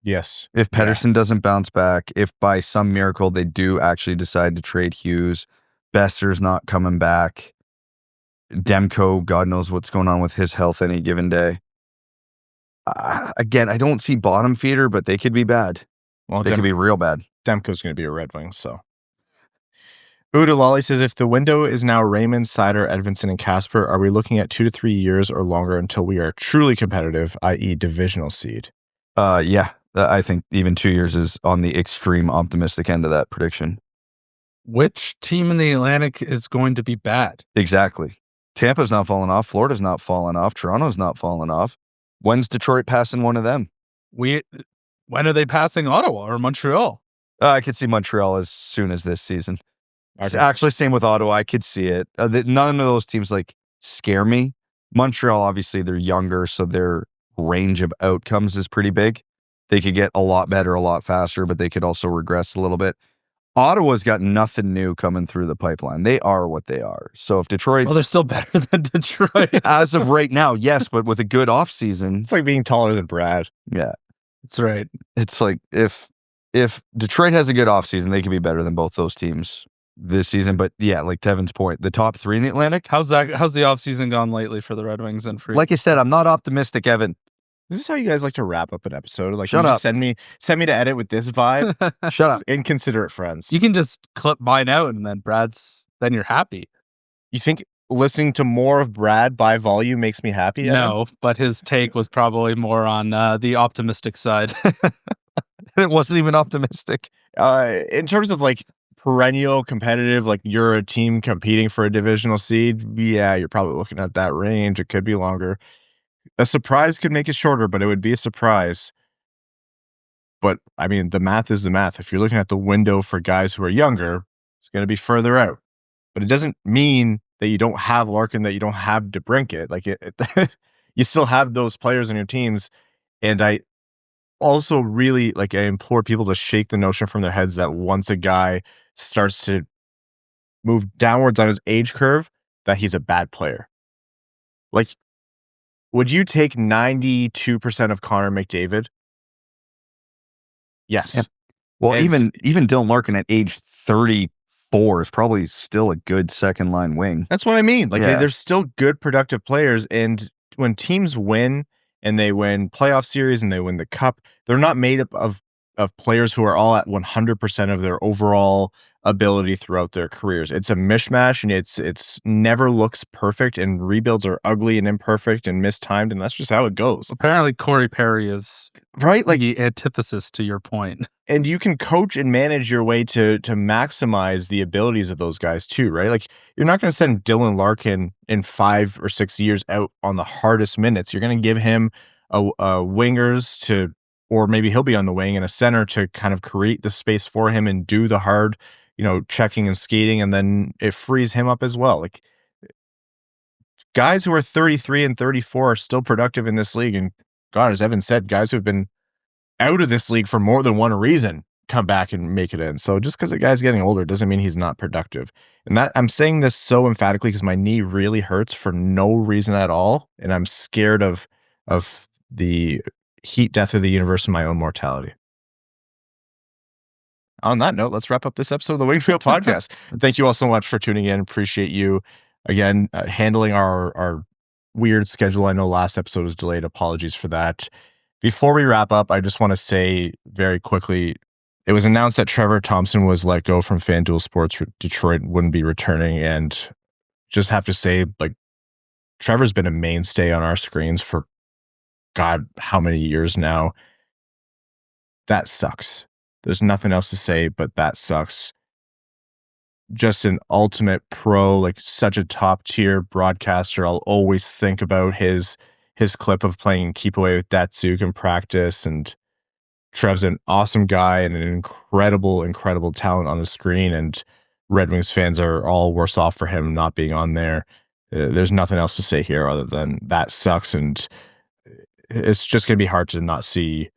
Yes. If Pettersson doesn't bounce back, if by some miracle they do actually decide to trade Hughes, Besser's not coming back, Demko, God knows what's going on with his health any given day. Again, I don't see bottom feeder, but they could be bad. Well, they could be real bad. Demko's going to be a Red Wing, so. Udalali says, if the window is now Raymond, Seider, Edvinsson, and Kasper, are we looking at 2 to 3 years or longer until we are truly competitive, i.e. divisional seed? Yeah. I think even 2 years is on the extreme optimistic end of that prediction. Which team in the Atlantic is going to be bad? Exactly. Tampa's not falling off. Florida's not falling off. Toronto's not falling off. When's Detroit passing one of them? When are they passing Ottawa or Montreal? I could see Montreal as soon as this season. Actually, same with Ottawa. I could see it. None of those teams scare me. Montreal, obviously, they're younger, so their range of outcomes is pretty big. They could get a lot better, a lot faster, but they could also regress a little bit. Ottawa's got nothing new coming through the pipeline. They are what they are. So if Detroit's... Well, they're still better than Detroit. As of right now, yes, but with a good offseason... It's like being taller than Brad. Yeah. That's right. It's like if Detroit has a good offseason, they could be better than both those teams this season. But yeah, like Tevin's point, the top 3 in the Atlantic... How's the offseason gone lately for the Red Wings and Free? Like I said, I'm not optimistic, Evan. Is this how you guys like to wrap up an episode? Like, shut up. Send me to edit with this vibe. Shut up. Inconsiderate friends. You can just clip mine out and then then you're happy. You think listening to more of Brad by volume makes me happy? No, but his take was probably more on the optimistic side. It wasn't even optimistic. In terms of perennial competitive, you're a team competing for a divisional seed, yeah, you're probably looking at that range. It could be longer. A surprise could make it shorter, but it would be a surprise. But, I mean, the math is the math. If you're looking at the window for guys who are younger, it's going to be further out. But it doesn't mean that you don't have Larkin, that you don't have DeBrincat. You still have those players on your teams. And I also really, I implore people to shake the notion from their heads that once a guy starts to move downwards on his age curve, that he's a bad player. Would you take 92% of Connor McDavid? Yes. Yeah. Well, And even Dylan Larkin at age 34 is probably still a good second line wing. that's what I mean. Like, Yeah. they're still good, productive players. And when teams win and they win playoff series and they win the cup, they're not made up of players who are all at 100% of their overall ability throughout their careers. It's a mishmash, and it's never looks perfect, and rebuilds are ugly and imperfect and mistimed, and that's just how it goes. Apparently, Corey Perry is Right? Like, the antithesis to your point. and you can coach and manage your way to maximize the abilities of those guys too, right? Like, you're not going to send Dylan Larkin in 5 or 6 years out on the hardest minutes. You're going to give him a wingers to, or maybe he'll be on the wing, and a center to kind of create the space for him and do the hard, checking and skating, and then it frees him up as well. Like, guys who are 33 and 34 are still productive in this league, and God, as Evan said, guys who've been out of this league for more than one reason come back and make it in. So just because a guy's getting older doesn't mean he's not productive. And that, I'm saying this so emphatically because my knee really hurts for no reason at all, and I'm scared of the heat death of the universe and my own mortality. On that note, let's wrap up this episode of the Winged Wheel Podcast. Thank you all so much for tuning in. Appreciate you again handling our weird schedule. I know last episode was delayed. Apologies for that. Before we wrap up, I just want to say very quickly, it was announced that Trevor Thompson was let go from FanDuel Sports. Detroit wouldn't be returning, and just have to say, like, Trevor's been a mainstay on our screens for God, how many years now. That sucks. There's nothing else to say, but that sucks. Just an ultimate pro, like such a top tier broadcaster. I'll always think about his clip of playing keep away with Datsuk in practice, and Trev's an awesome guy and an incredible talent on the screen, and Red Wings fans are all worse off for him not being on there. There's nothing else to say here other than that sucks, and it's just going to be hard to not see,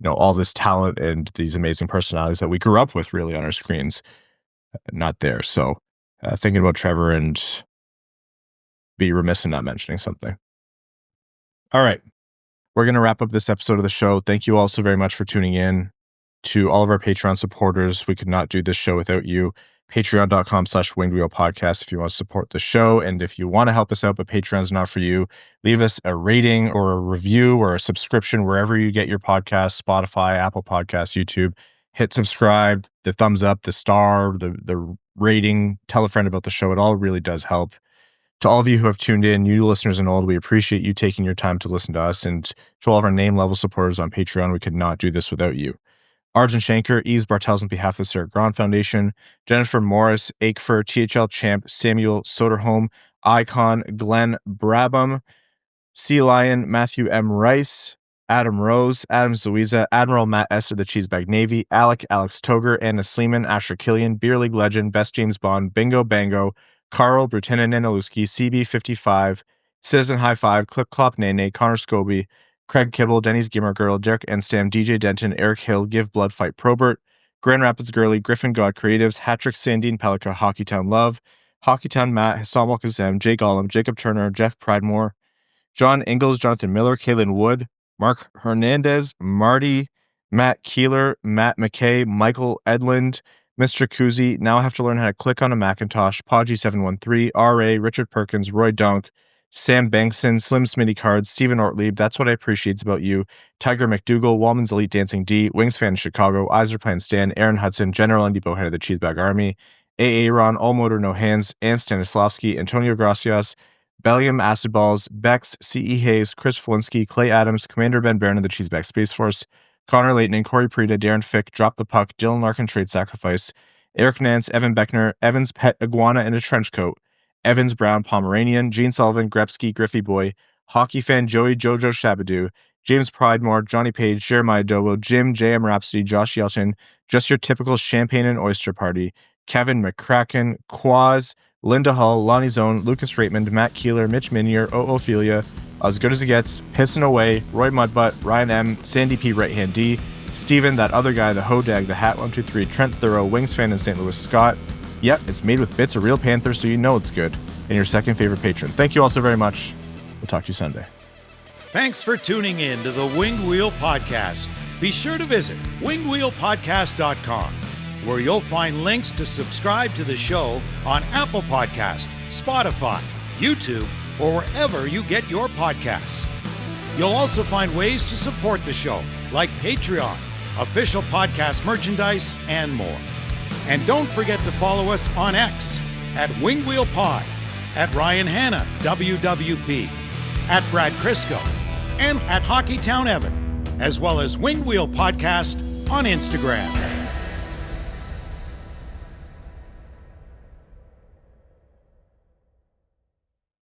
all this talent and these amazing personalities that we grew up with really on our screens not there. So thinking about Trevor and be remiss in not mentioning something. All right. We're going to wrap up this episode of the show. Thank you all so very much for tuning in. To all of our Patreon supporters, we could not do this show without you. Patreon.com/wingedwheelpodcast if you want to support the show. And if you want to help us out, but Patreon's not for you, leave us a rating or a review or a subscription wherever you get your podcasts, Spotify, Apple Podcasts, YouTube. Hit subscribe, the thumbs up, the star, the rating, tell a friend about the show. It all really does help. To all of you who have tuned in, new listeners and old, we appreciate you taking your time to listen to us. And to all of our name level supporters on Patreon, we could not do this without you. Arjun Shanker, Yves Bartels on behalf of the Sarah Grand Foundation, Jennifer Morris, Aikfer, THL Champ, Samuel Soderholm, Icon, Glenn Brabham, Sea Lion, Matthew M. Rice, Adam Rose, Adam Zuiza, Admiral Matt S. of the Cheesebag Navy, Alex Toger, Anna Sleeman, Asher Killian, Beer League Legend, Best James Bond, Bingo Bango, Carl, Brutina Nanaluski, CB55, Citizen High Five, Clip Clop Nene, Connor Scobie, Craig Kibble, Denny's Gamer Girl, Derek Enstam, DJ Denton, Eric Hill, Give Blood Fight Probert, Grand Rapids Girly, Griffin God Creatives, Hattrick Sandine Pelika, Hockeytown Love, Hockeytown Matt, Hassam Al-Kazem, Jay Gollum, Jacob Turner, Jeff Pridemore, John Ingalls, Jonathan Miller, Kaylin Wood, Mark Hernandez, Marty, Matt Keeler, Matt McKay, Michael Edlund, Mr. Kuzi, Now I Have to Learn How to Click on a Macintosh, Podgy713, R.A., Richard Perkins, Roy Dunk, Sam Bankson, Slim Smitty Cards, Stephen Ortlieb, That's What I Appreciate About You, Tiger McDougal, Wallman's Elite Dancing D, Wings Fan in Chicago, Eiserplan Stan, Aaron Hudson, General Andy Bowhead of the Cheesebag Army, A.A. Ron, All Motor No Hands, Ann Stanislavski, Antonio Gracias, Bellium Acid Balls, Bex, C.E. Hayes, Chris Flinsky, Clay Adams, Commander Ben Barron of the Cheesebag Space Force, Connor Layton, Corey Prida, Darren Fick, Drop the Puck, Dylan Larkin Trade Sacrifice, Eric Nance, Evan Beckner, Evans Pet Iguana in a Trench Coat, Evans Brown Pomeranian, Gene Sullivan, Grepsky, Griffey Boy, Hockey Fan Joey Jojo Shabadoo, James Pridemore, Johnny Page, Jeremiah Dobo, Jim, JM Rhapsody, Josh Yelchin, Just Your Typical Champagne and Oyster Party, Kevin McCracken, Quaz, Linda Hull, Lonnie Zone, Lucas Raitmond, Matt Keeler, Mitch Minier, Ophelia, As Good As It Gets, Pissin' Away, Roy Mudbutt, Ryan M, Sandy P Right Hand D, Steven, That Other Guy, The Hodag, The Hat 123, Trent Thorough, Wings Fan in St. Louis, Scott. Yep, it's made with bits of real Panthers, so you know it's good. And your second favorite patron. Thank you all so very much. We'll talk to you Sunday. Thanks for tuning in to the Winged Wheel Podcast. Be sure to visit wingedwheelpodcast.com, where you'll find links to subscribe to the show on Apple Podcasts, Spotify, YouTube, or wherever you get your podcasts. You'll also find ways to support the show, like Patreon, official podcast merchandise, and more. And don't forget to follow us on X at Winged Wheel Pod, at Ryan Hanna, WWP, at Brad Crisco, and at Hockeytown Evan, as well as Winged Wheel Podcast on Instagram.